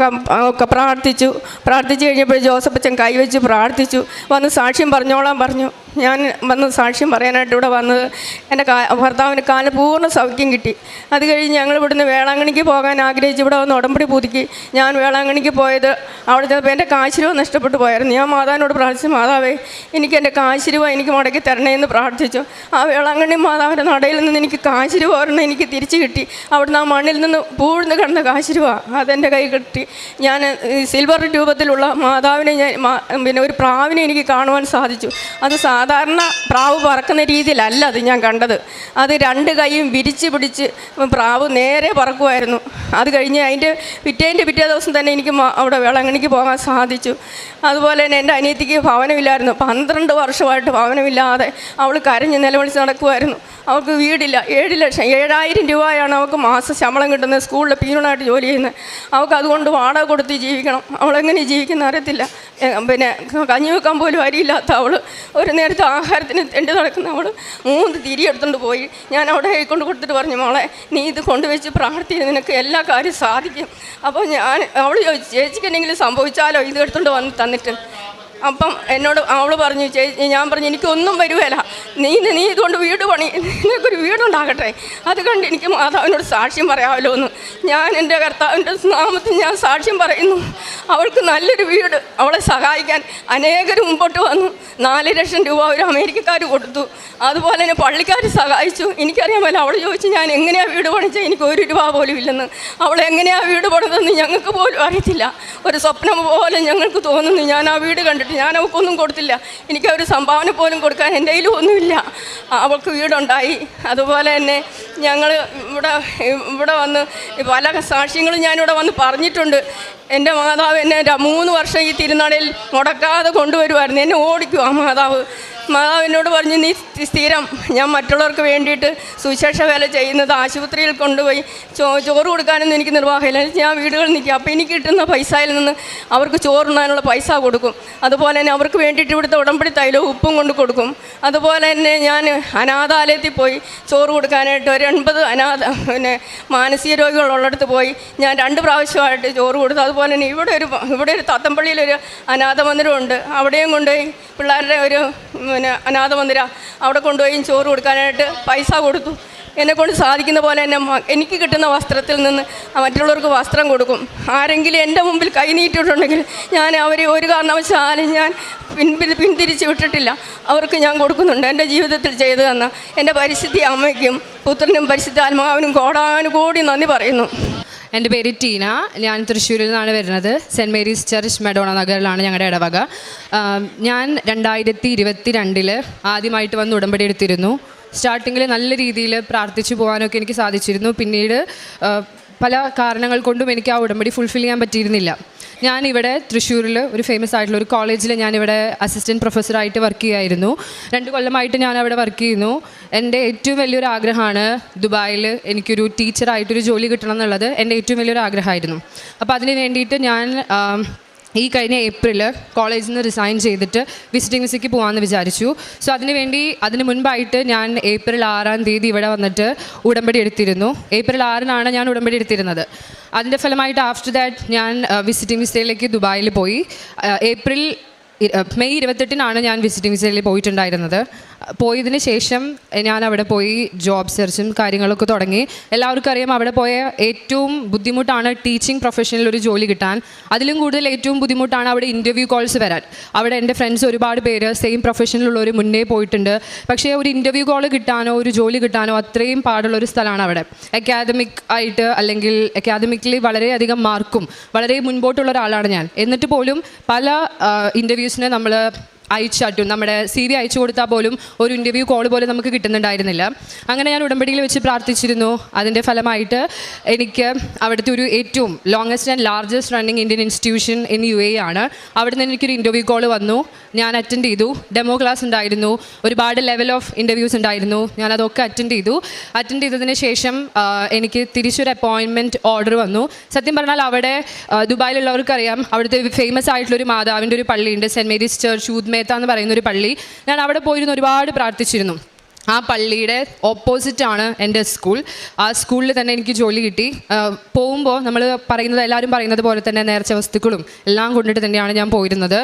ഒക്കെ പ്രാർത്ഥിച്ചു കഴിഞ്ഞപ്പോൾ ജോസഫച്ചൻ കൈവച്ച് പ്രാർത്ഥിച്ചു, വന്ന് സാക്ഷ്യം പറഞ്ഞോളാൻ പറഞ്ഞു. ഞാൻ വന്ന് സാക്ഷ്യം പറയാനായിട്ട് ഇവിടെ വന്നത്. എൻ്റെ ഭർത്താവിന് കാലിന് പൂർണ്ണ സൗഖ്യം കിട്ടി. അത് കഴിഞ്ഞ് ഞങ്ങൾ ഇവിടുന്ന് വേളാങ്കണ്ണിക്ക് പോകാൻ ആഗ്രഹിച്ച് ഇവിടെ വന്ന് ഉടമ്പടി പുതുക്കി. ഞാൻ വേളാങ്കണ്ണിക്ക് പോയത് അവിടെ ചെന്നപ്പോൾ എൻ്റെ കാശ് രൂപ നഷ്ടപ്പെട്ടു പോയായിരുന്നു. ഞാൻ മാതാവിനോട് പ്രാർത്ഥിച്ചു, മാതാവേ എനിക്ക് എൻ്റെ കാശ് രൂപ എനിക്ക് മുടക്കി തരണേന്ന് പ്രാർത്ഥിച്ചു. ആ വേളാങ്കണ്ണി മാതാവിൻ്റെ നടയിൽ നിന്ന് എനിക്ക് കാശ് രൂപ ഒരെണ്ണം എനിക്ക് തിരിച്ചു കിട്ടി. അവിടുന്ന് ആ മണ്ണിൽ നിന്ന് പൂഴ്ന്ന് കിടന്ന കാശ് രൂപ അതെൻ്റെ കൈ കിട്ടി. ഞാൻ സിൽവർ രൂപത്തിലുള്ള മാതാവിനെ പിന്നെ ഒരു പ്രാവിനെ എനിക്ക് കാണുവാൻ സാധിച്ചു. അത് സാധാരണ പ്രാവ് പറക്കുന്ന രീതിയിലല്ല അത് ഞാൻ കണ്ടത്. അത് രണ്ട് കൈയും വിരിച്ച് പിടിച്ച് പ്രാവ് നേരെ പറക്കുമായിരുന്നു. അത് കഴിഞ്ഞ് അതിൻ്റെ പിറ്റേ ദിവസം തന്നെ എനിക്ക് അവിടെ വേളാങ്കണ്ണിക്ക് പോകാൻ സാധിച്ചു. അതുപോലെ തന്നെ എൻ്റെ അനിയത്തിക്ക് ഭവനമില്ലായിരുന്നു. 12 വർഷമായിട്ട് ഭവനമില്ലാതെ അവൾ കരഞ്ഞ് നിലവിളിച്ച് നടക്കുമായിരുന്നു. അവൾക്ക് വീടില്ല. 7,000 രൂപയാണ് അവൾക്ക് മാസം ശമ്പളം കിട്ടുന്നത്. സ്കൂളിൽ പീനണായിട്ട് ജോലി ചെയ്യുന്നത്. അവൾക്ക് അതുകൊണ്ട് വാടക കൊടുത്ത് ജീവിക്കണം. അവളെങ്ങനെ ജീവിക്കുന്ന അറിയത്തില്ല. പിന്നെ കഞ്ഞി വെക്കാൻ പോലും അരിയില്ലാത്ത അവൾ, ഒരു നേരത്തെ ആഹാരത്തിന് തെണ്ടി നടക്കുന്ന അവൾ 3 തിരി എടുത്തുകൊണ്ട് പോയി. ഞാൻ അവിടെ കൊണ്ട് കൊടുത്തിട്ട് പറഞ്ഞു, മോളെ നീ ഇത് കൊണ്ടുവച്ച് പ്രാർത്ഥിച്ച് നിനക്ക് എല്ലാ കാര്യം സാധിക്കും. അപ്പോൾ അവൾ ചോദിച്ചു, ചേച്ചിക്ക് എന്തെങ്കിലും സംഭവിച്ചാലോ ഇത് എടുത്തുകൊണ്ട് വന്ന് തന്നിട്ട്? അപ്പം എന്നോട് അവൾ പറഞ്ഞു, ഞാൻ പറഞ്ഞു എനിക്കൊന്നും വരുവേല, നീ ഇതുകൊണ്ട് വീട് പണി, നിനക്കൊരു വീടുണ്ടാകട്ടെ. അത് കണ്ട് എനിക്ക് മാതാവിനോട് സാക്ഷ്യം പറയാമല്ലോ എന്ന് ഞാൻ എൻ്റെ കർത്താവിൻ്റെ നാമത്തിൽ ഞാൻ സാക്ഷ്യം പറയുന്നു. അവൾക്ക് നല്ലൊരു വീട്, അവളെ സഹായിക്കാൻ അനേകർ മുമ്പോട്ട് വന്നു. 4 ലക്ഷം രൂപ ഒരു അമേരിക്കക്കാർ കൊടുത്തു. അതുപോലെ തന്നെ പള്ളിക്കാർ സഹായിച്ചു. എനിക്കറിയാമല്ലോ. അവൾ ചോദിച്ചു, ഞാൻ എങ്ങനെയാണ് വീട് പണിച്ചാൽ എനിക്ക് 1 രൂപ പോലും ഇല്ലെന്ന്. അവൾ എങ്ങനെയാണ് വീട് പണിതെന്ന് ഞങ്ങൾക്ക് പോലും അറിയത്തില്ല. ഒരു സ്വപ്നം പോലെ ഞങ്ങൾക്ക് തോന്നുന്നു. ഞാൻ ആ വീട് കണ്ടിട്ട് ഞാൻ അവൾക്കൊന്നും കൊടുത്തില്ല. എനിക്ക് ഒരു സംഭാവന പോലും കൊടുക്കാൻ എൻ്റെ കയ്യിലും ഒന്നുമില്ല. അവൾക്ക് വീടുണ്ടായി. അതുപോലെ തന്നെ ഞങ്ങൾ ഇവിടെ വന്ന് പല സാക്ഷ്യങ്ങളും ഞാനിവിടെ വന്ന് പറഞ്ഞിട്ടുണ്ട്. എൻ്റെ മാതാവ് എന്നെ 3 വർഷം ഈ തിരുനാളിൽ മുടക്കാതെ കൊണ്ടുവരുമായിരുന്നു. എന്നെ ഓടിക്കും ആ മാതാവ്. മാതാവിനോട് പറഞ്ഞു, നീ സ്ഥിരം ഞാൻ മറ്റുള്ളവർക്ക് വേണ്ടിയിട്ട് സുവിശേഷ വേല ചെയ്യുന്നത് ആശുപത്രിയിൽ കൊണ്ടുപോയി ചോറ് കൊടുക്കാനൊന്നും എനിക്ക് നിർവാഹമില്ല. ഞാൻ വീടുകളിൽ നിൽക്കുക. അപ്പോൾ എനിക്ക് കിട്ടുന്ന പൈസയിൽ നിന്ന് അവർക്ക് ചോറുണ്ണാനുള്ള പൈസ കൊടുക്കും. അതുപോലെ തന്നെ അവർക്ക് വേണ്ടിയിട്ട് ഇവിടുത്തെ ഉടമ്പടി തൈലവും ഉപ്പും കൊണ്ട് കൊടുക്കും. അതുപോലെ തന്നെ ഞാൻ അനാഥാലയത്തിൽ പോയി ചോറ് കൊടുക്കാനായിട്ട് ഒരു 80 പിന്നെ മാനസിക രോഗികളുള്ളിടത്ത് പോയി ഞാൻ 2 പ്രാവശ്യമായിട്ട് ചോറ് കൊടുത്തു. അതുപോലെ തന്നെ ഇവിടെ ഒരു തത്തമ്പള്ളിയിലൊരു അനാഥ മന്ദിരമുണ്ട്. അവിടെയും കൊണ്ടുപോയി പിള്ളേരുടെ ഒരു പിന്നെ അനാഥ മന്ദിര അവിടെ കൊണ്ടുപോയി ചോറ് കൊടുക്കാനായിട്ട് പൈസ കൊടുത്തു. എന്നെക്കൊണ്ട് സാധിക്കുന്ന പോലെ തന്നെ എനിക്ക് കിട്ടുന്ന വസ്ത്രത്തിൽ നിന്ന് മറ്റുള്ളവർക്ക് വസ്ത്രം കൊടുക്കും. ആരെങ്കിലും എൻ്റെ മുമ്പിൽ കൈ നീട്ടിയിട്ടുണ്ടെങ്കിൽ ഞാൻ അവരെ ഒരു കാരണവശാലും ഞാൻ പിന്തിരിച്ച് വിട്ടിട്ടില്ല. അവർക്ക് ഞാൻ കൊടുക്കുന്നുണ്ട്. എൻ്റെ ജീവിതത്തിൽ ചെയ്തു തന്ന എൻ്റെ പരിശുദ്ധ അമ്മയ്ക്കും പുത്രനും പരിശുദ്ധാത്മാവിനും കോടാനുകോടി നന്ദി പറയുന്നു. എൻ്റെ പേര് ടീന. ഞാൻ തൃശ്ശൂരിൽ നിന്നാണ് വരുന്നത്. സെൻറ്റ് മേരീസ് ചർച്ച് മെഡോണ നഗറിലാണ് ഞങ്ങളുടെ ഇടവക. ഞാൻ 2022 ആദ്യമായിട്ട് വന്ന് ഉടമ്പടി എടുത്തിരുന്നു. സ്റ്റാർട്ടിങ്ങിൽ നല്ല രീതിയിൽ പ്രാർത്ഥിച്ചു പോകാനൊക്കെ എനിക്ക് സാധിച്ചിരുന്നു. പിന്നീട് പല കാരണങ്ങൾ കൊണ്ടും എനിക്ക് ആ ഉടമ്പടി ഫുൾഫിൽ ചെയ്യാൻ പറ്റിയിരുന്നില്ല. ഞാനിവിടെ തൃശ്ശൂരിൽ ഒരു ഫേമസ് ആയിട്ടുള്ള ഒരു കോളേജിൽ ഞാനിവിടെ അസിസ്റ്റൻറ്റ് പ്രൊഫസറായിട്ട് വർക്ക് ചെയ്യുമായിരുന്നു. 2 കൊല്ലമായിട്ട് ഞാൻ അവിടെ വർക്ക് ചെയ്യുന്നു. എൻ്റെ ഏറ്റവും വലിയൊരു ആഗ്രഹമാണ് ദുബായിൽ എനിക്കൊരു ടീച്ചറായിട്ടൊരു ജോലി കിട്ടണം എന്നുള്ളത് എൻ്റെ ഏറ്റവും വലിയൊരു ആഗ്രഹമായിരുന്നു. അപ്പോൾ അതിന് വേണ്ടിയിട്ട് ഞാൻ ഈ കഴിഞ്ഞ ഏപ്രിൽ കോളേജിൽ നിന്ന് റിസൈൻ ചെയ്തിട്ട് വിസിറ്റിംഗ് വിസയ്ക്ക് പോകാമെന്ന് വിചാരിച്ചു. സോ അതിന് മുൻപായിട്ട് ഞാൻ ഏപ്രിൽ 6-ാം തീയതി ഇവിടെ വന്നിട്ട് ഉടമ്പടി എടുത്തിരുന്നു. ഏപ്രിൽ 6-നാണ് ഞാൻ ഉടമ്പടി എടുത്തിരുന്നത്. അതിൻ്റെ ഫലമായിട്ട് ആഫ്റ്റർ ദാറ്റ് ഞാൻ വിസിറ്റിംഗ് വിസയിലേക്ക് ദുബായിൽ പോയി. മെയ് 28-നാണ് ഞാൻ വിസിറ്റിംഗ് വിസയിൽ പോയിട്ടുണ്ടായിരുന്നത്. പോയതിന് ശേഷം ഞാൻ അവിടെ പോയി ജോബ് സെർച്ചും കാര്യങ്ങളൊക്കെ തുടങ്ങി. എല്ലാവർക്കും അറിയാം, അവിടെ പോയ ഏറ്റവും ബുദ്ധിമുട്ടാണ് ടീച്ചിങ് പ്രൊഫഷനിൽ ഒരു ജോലി കിട്ടാൻ. അതിലും കൂടുതൽ ഏറ്റവും ബുദ്ധിമുട്ടാണ് അവിടെ ഇൻ്റർവ്യൂ കോൾസ് വരാൻ. അവിടെ എൻ്റെ ഫ്രണ്ട്സ് ഒരുപാട് പേര് സെയിം പ്രൊഫഷനിലുള്ളവർ മുന്നേ പോയിട്ടുണ്ട്. പക്ഷേ ഒരു ഇൻ്റർവ്യൂ കോൾ കിട്ടാനോ ഒരു ജോലി കിട്ടാനോ അത്രയും പാടുള്ളൊരു സ്ഥലമാണ് അവിടെ. അക്കാദമിക് ആയിട്ട് അല്ലെങ്കിൽ അക്കാദമിക്കലി വളരെയധികം മാർക്കും വളരെ മുൻപോട്ടുള്ള ഒരാളാണ് ഞാൻ. എന്നിട്ട് പോലും പല ഇൻ്റർവ്യൂസിന് നമ്മൾ അയച്ചാട്ടും നമ്മുടെ CV അയച്ചു കൊടുത്താൽ പോലും ഒരു ഇൻ്റർവ്യൂ കോൾ പോലും നമുക്ക് കിട്ടുന്നുണ്ടായിരുന്നില്ല. അങ്ങനെ ഞാൻ ഉടമ്പടിയിൽ വെച്ച് പ്രാർത്ഥിച്ചിരുന്നു. അതിൻ്റെ ഫലമായിട്ട് എനിക്ക് അവിടുത്തെ ഒരു ഏറ്റവും longest and largest running Indian institution in UAE ആണ്. അവിടെ നിന്ന് എനിക്കൊരു ഇൻ്റർവ്യൂ കോൾ വന്നു. ഞാൻ അറ്റൻഡ് ചെയ്തു. ഡെമോ ക്ലാസ് ഉണ്ടായിരുന്നു. ഒരുപാട് ലെവൽ ഓഫ് ഇൻ്റർവ്യൂസ് ഉണ്ടായിരുന്നു. ഞാനതൊക്കെ അറ്റൻഡ് ചെയ്തതിന് ശേഷം എനിക്ക് തിരിച്ചൊരു അപ്പോയിൻമെൻറ്റ് ഓർഡർ വന്നു. സത്യം പറഞ്ഞാൽ അവിടെ ദുബായിലുള്ളവർക്കറിയാം, അവിടുത്തെ ഫേമസ് ആയിട്ടുള്ളൊരു മാതാവിൻ്റെ ഒരു പള്ളിയുണ്ട്, സെൻറ്റ് മേരീസ് ചർച്ച് ഊദ് മേത്ത എന്ന് പറയുന്നൊരു പള്ളി. ഞാൻ അവിടെ പോയിരുന്ന് ഒരുപാട് പ്രാർത്ഥിച്ചിരുന്നു. ആ പള്ളിയുടെ ഓപ്പോസിറ്റാണ് എൻ്റെ സ്കൂൾ. ആ സ്കൂളിൽ തന്നെ എനിക്ക് ജോലി കിട്ടി. പോകുമ്പോൾ നമ്മൾ പറയുന്നത്, എല്ലാവരും പറയുന്നത് പോലെ തന്നെ നേർച്ച വസ്തുക്കളും എല്ലാം കൊണ്ടിട്ട് തന്നെയാണ് ഞാൻ പോയിരുന്നത്.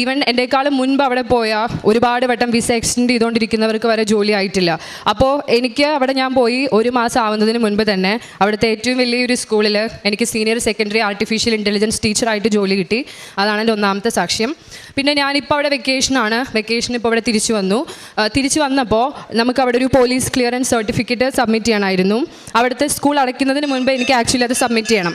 ഈവൻ എൻ്റെക്കാളും മുൻപ് അവിടെ പോയ ഒരുപാട് വട്ടം വിസ എക്സ്റ്റെൻഡ് ചെയ്തുകൊണ്ടിരിക്കുന്നവർക്ക് വരെ ജോലി ആയിട്ടില്ല. അപ്പോൾ എനിക്ക് അവിടെ ഞാൻ പോയി 1 മാസം ആവുന്നതിന് മുൻപ് തന്നെ അവിടുത്തെ ഏറ്റവും വലിയൊരു സ്കൂളിൽ എനിക്ക് സീനിയർ സെക്കൻഡറി ആർട്ടിഫിഷ്യൽ ഇൻ്റലിജൻസ് ടീച്ചറായിട്ട് ജോലി കിട്ടി. അതാണ് എൻ്റെ ഒന്നാമത്തെ സാക്ഷ്യം. പിന്നെ ഞാനിപ്പോൾ അവിടെ വെക്കേഷൻ ഇപ്പോൾ അവിടെ തിരിച്ചു വന്നപ്പോൾ നമുക്ക് അവിടെ ഒരു പോലീസ് ക്ലിയറൻസ് സർട്ടിഫിക്കറ്റ് സബ്മിറ്റ് ചെയ്യണമായിരുന്നു. അവിടുത്തെ സ്കൂൾ അടയ്ക്കുന്നതിന് മുൻപ് എനിക്ക് ആക്ച്വലി അത് സബ്മിറ്റ് ചെയ്യണം.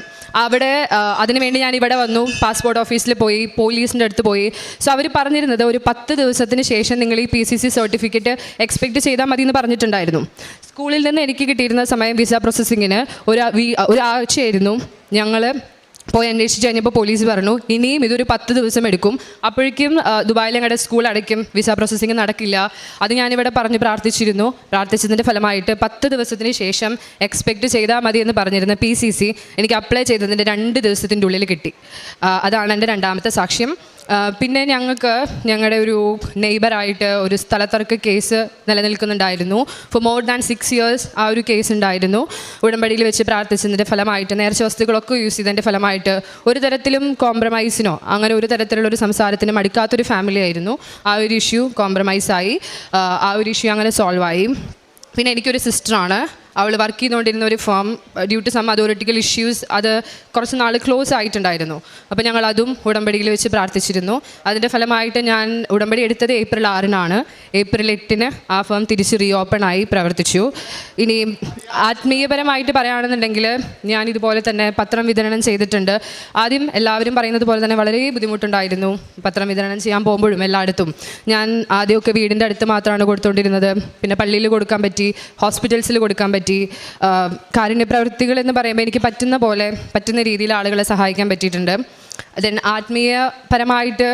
അതിനുവേണ്ടി ഞാൻ ഇവിടെ വന്നു, പാസ്പോർട്ട് ഓഫീസിൽ പോയി, പോലീസിൻ്റെ അടുത്ത് പോയി. സോ അവർ പറഞ്ഞിരുന്നത് ഒരു 10 ദിവസത്തിന് ശേഷം നിങ്ങൾ ഈ PCC സർട്ടിഫിക്കറ്റ് എക്സ്പെക്റ്റ് ചെയ്താൽ മതി എന്ന് പറഞ്ഞിട്ടുണ്ടായിരുന്നു. സ്കൂളിൽ നിന്ന് എനിക്ക് കിട്ടിയിരുന്ന സമയം വിസ പ്രോസസ്സിങ്ങിന് ഒരാഴ്ചയായിരുന്നു. ഞങ്ങൾ പോയി അന്വേഷിച്ച് കഴിഞ്ഞപ്പോൾ പോലീസ് പറഞ്ഞു ഇനിയും ഇതൊരു 10 ദിവസം എടുക്കും, അപ്പോഴേക്കും ദുബായിൽ ഞങ്ങളുടെ സ്കൂൾ അടയ്ക്കും, വിസ പ്രോസസ്സിങ് നടക്കില്ല. അത് ഞാനിവിടെ പ്രാർത്ഥിച്ചതിൻ്റെ ഫലമായിട്ട് 10 ദിവസത്തിന് ശേഷം എക്സ്പെക്റ്റ് ചെയ്താൽ മതി എന്ന് പറഞ്ഞിരുന്ന PCC എനിക്ക് അപ്ലൈ ചെയ്തതിൻ്റെ 2 ദിവസത്തിൻ്റെ ഉള്ളിൽ കിട്ടി. അതാണ് എൻ്റെ രണ്ടാമത്തെ സാക്ഷ്യം. പിന്നെ ഞങ്ങളുടെ ഒരു നെയ്ബറായിട്ട് ഒരു സ്ഥലത്തർക്ക് കേസ് നിലനിൽക്കുന്നുണ്ടായിരുന്നു. ഫോർ മോർ ദാൻ 6 years ആ ഒരു കേസ് ഉണ്ടായിരുന്നു. ഉടമ്പടിയിൽ വെച്ച് പ്രാർത്ഥിച്ചതിൻ്റെ ഫലമായിട്ട്, നേർച്ച വസ്തുക്കളൊക്കെ യൂസ് ചെയ്തതിൻ്റെ ഫലമായിട്ട് ഒരു തരത്തിലും കോംപ്രമൈസിനോ അങ്ങനെ ഒരു തരത്തിലുള്ളൊരു സംസാരത്തിനും അടുക്കാത്തൊരു ഫാമിലി ആയിരുന്നു. ആ ഒരു ഇഷ്യൂ കോംപ്രമൈസായി, ആ ഒരു ഇഷ്യൂ അങ്ങനെ സോൾവ് ആയി. പിന്നെ എനിക്കൊരു സിസ്റ്ററാണ്. അവൾ വർക്ക് ചെയ്തുകൊണ്ടിരുന്ന ഒരു firm due to some authoritical issues അത് കുറച്ച് നാൾ ക്ലോസ് ആയിട്ടുണ്ടായിരുന്നു. അപ്പോൾ ഞങ്ങൾ അതും ഉടമ്പടിയിൽ വെച്ച് പ്രാർത്ഥിച്ചിരുന്നു. അതിൻ്റെ ഫലമായിട്ട് ഞാൻ ഉടമ്പടി എടുത്തത് April 6 April 8 ആ ഫേം തിരിച്ച് റീഓപ്പൺ ആയി പ്രവർത്തിച്ചു. ഇനി ആത്മീയപരമായിട്ട് പറയുകയാണെന്നുണ്ടെങ്കിൽ ഞാൻ ഇതുപോലെ തന്നെ പത്രം വിതരണം ചെയ്തിട്ടുണ്ട്. ആദ്യം എല്ലാവരും പറയുന്നത് പോലെ തന്നെ വളരെ ബുദ്ധിമുട്ടുണ്ടായിരുന്നു പത്രം വിതരണം ചെയ്യാൻ പോകുമ്പോഴും എല്ലായിടത്തും. ഞാൻ ആദ്യമൊക്കെ വീടിൻ്റെ അടുത്ത് മാത്രമാണ് കൊടുത്തുകൊണ്ടിരുന്നത്. പിന്നെ പള്ളിയിൽ കൊടുക്കാൻ പറ്റി, ഹോസ്പിറ്റൽസിൽ കൊടുക്കാൻ പറ്റി. കാരുണ്യ പ്രവൃത്തികൾ എന്ന് പറയുമ്പോൾ എനിക്ക് പറ്റുന്ന രീതിയിൽ ആളുകളെ സഹായിക്കാൻ പറ്റിയിട്ടുണ്ട്. ദെൻ ആത്മീയപരമായിട്ട്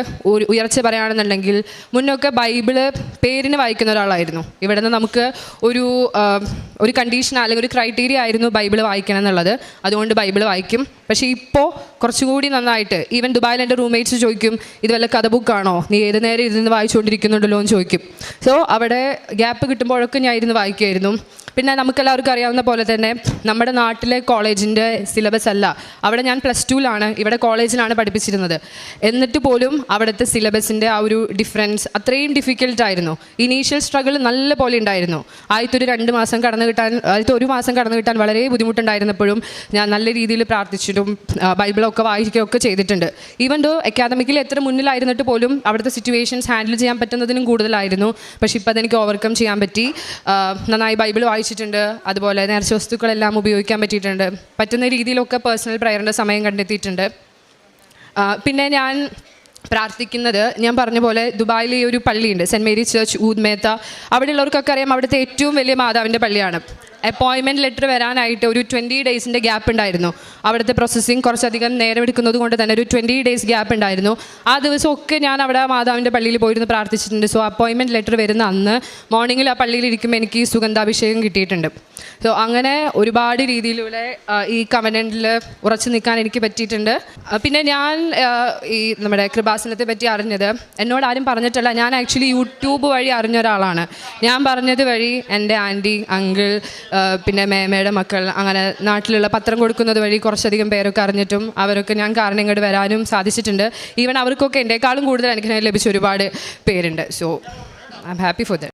ഉയർച്ച പറയുകയാണെന്നുണ്ടെങ്കിൽ മുന്നൊക്കെ ബൈബിള് പേരിന് വായിക്കുന്ന ഒരാളായിരുന്നു. ഇവിടെ നിന്ന് നമുക്ക് ഒരു കണ്ടീഷൻ അല്ലെങ്കിൽ ഒരു ക്രൈറ്റീരിയ ആയിരുന്നു ബൈബിള് വായിക്കണം എന്നുള്ളത്. അതുകൊണ്ട് ബൈബിള് വായിക്കും. പക്ഷേ ഇപ്പോൾ കുറച്ചുകൂടി നന്നായിട്ട്, ഈവൻ ദുബായിൽ എൻ്റെ റൂംമേറ്റ്സ് ചോദിക്കും ഇത് വല്ല കഥ ബുക്കാണോ, നീ ഏത് നേരം ഇരുന്ന് വായിച്ചുകൊണ്ടിരിക്കുന്നുണ്ടല്ലോ എന്ന് ചോദിക്കും. സോ അവിടെ ഗ്യാപ്പ് കിട്ടുമ്പോഴൊക്കെ ഞാൻ ഇരുന്ന് വായിക്കുമായിരുന്നു. പിന്നെ നമുക്കെല്ലാവർക്കും അറിയാവുന്ന പോലെ തന്നെ നമ്മുടെ നാട്ടിലെ കോളേജിൻ്റെ സിലബസ് അല്ല. അവിടെ ഞാൻ +2 ഇവിടെ കോളേജിലാണ് പഠിപ്പിച്ചിരുന്നത്. എന്നിട്ട് പോലും അവിടുത്തെ സിലബസിൻ്റെ ആ ഒരു ഡിഫറൻസ് അത്രയും ഡിഫിക്കൽട്ടായിരുന്നു. ഇനീഷ്യൽ സ്ട്രഗിൾ നല്ല പോലെ ഉണ്ടായിരുന്നു. ആദ്യത്തെ ഒരു മാസം കടന്നു കിട്ടാൻ വളരെ ബുദ്ധിമുട്ടുണ്ടായിരുന്നപ്പോഴും ഞാൻ നല്ല രീതിയിൽ പ്രാർത്ഥിച്ചിട്ടും ബൈബിളൊക്കെ വായിക്കുകയൊക്കെ ചെയ്തിട്ടുണ്ട്. ഈവൻ ദോ അക്കാദമിക്കലി എത്ര മുന്നിലായിരുന്നിട്ട് പോലും അവിടുത്തെ സിറ്റുവേഷൻസ് ഹാൻഡിൽ ചെയ്യാൻ പറ്റുന്നതിനും കൂടുതലായിരുന്നു. പക്ഷേ ഇപ്പോൾ അതെനിക്ക് ഓവർകം ചെയ്യാൻ പറ്റി. നന്നായി ബൈബിൾ വായിച്ചിട്ടുണ്ട്. അതുപോലെ നേർച്ച വസ്തുക്കളെല്ലാം ഉപയോഗിക്കാൻ പറ്റിയിട്ടുണ്ട്. പറ്റുന്ന രീതിയിലൊക്കെ പേഴ്സണൽ പ്രയറിൻ്റെ സമയം കണ്ടെത്തിയിട്ടുണ്ട്. പിന്നെ ഞാൻ പ്രാർത്ഥിക്കുന്നത്, ഞാൻ പറഞ്ഞ പോലെ ദുബായിലെ ഒരു പള്ളിയുണ്ട്, സെൻറ്റ് മേരീസ് ചർച്ച് ഊദ് മേത്ത. അവിടെയുള്ളവർക്കൊക്കെ അറിയാം അവിടുത്തെ ഏറ്റവും വലിയ മാതാവിൻ്റെ പള്ളിയാണ്. അപ്പോയിൻമെൻറ്റ് ലെറ്റർ വരാനായിട്ട് ഒരു 20 days ഗ്യാപ്പ് ഉണ്ടായിരുന്നു. അവിടുത്തെ പ്രോസസ്സിങ് കുറച്ചധികം നേരം എടുക്കുന്നത് കൊണ്ട് തന്നെ ഒരു 20 days ഗ്യാപ്പ് ഉണ്ടായിരുന്നു. ആ ദിവസമൊക്കെ ഞാൻ അവിടെ മാതാവിൻ്റെ പള്ളിയിൽ പോയിരുന്ന് പ്രാർത്ഥിച്ചിട്ടുണ്ട്. സോ അപ്പോയിൻമെൻറ്റ് ലെറ്റർ വരുന്ന അന്ന് മോർണിംഗിൽ ആ പള്ളിയിൽ ഇരിക്കുമ്പോൾ എനിക്ക് സുഗന്ധാഭിഷേകം കിട്ടിയിട്ടുണ്ട്. സോ അങ്ങനെ ഒരുപാട് രീതിയിലൂടെ ഈ കവനൻറ്റിൽ ഉറച്ചു നിൽക്കാൻ എനിക്ക് പറ്റിയിട്ടുണ്ട്. പിന്നെ ഞാൻ ഈ നമ്മുടെ കൃപാസനത്തെ പറ്റി അറിഞ്ഞത് എന്നോട് ആരും പറഞ്ഞിട്ടല്ല, ഞാൻ ആക്ച്വലി യൂട്യൂബ് വഴി അറിഞ്ഞ ഒരാളാണ്. ഞാൻ പറഞ്ഞത് വഴി എൻ്റെ ആൻറ്റി, അങ്കിൾ, പിന്നെ മേമയുടെ മക്കൾ, അങ്ങനെ നാട്ടിലുള്ള പത്രം കൊടുക്കുന്നത് വഴി കുറച്ചധികം പേരൊക്കെ അറിഞ്ഞിട്ടും അവരൊക്കെ ഞാൻ കാരണം ഇങ്ങോട്ട് വരാനും സാധിച്ചിട്ടുണ്ട്. ഈവൻ അവർക്കൊക്കെ എൻ്റെക്കാളും കൂടുതൽ അനുഗ്രഹം ലഭിച്ച ഒരുപാട് പേരുണ്ട്. So I am happy for that.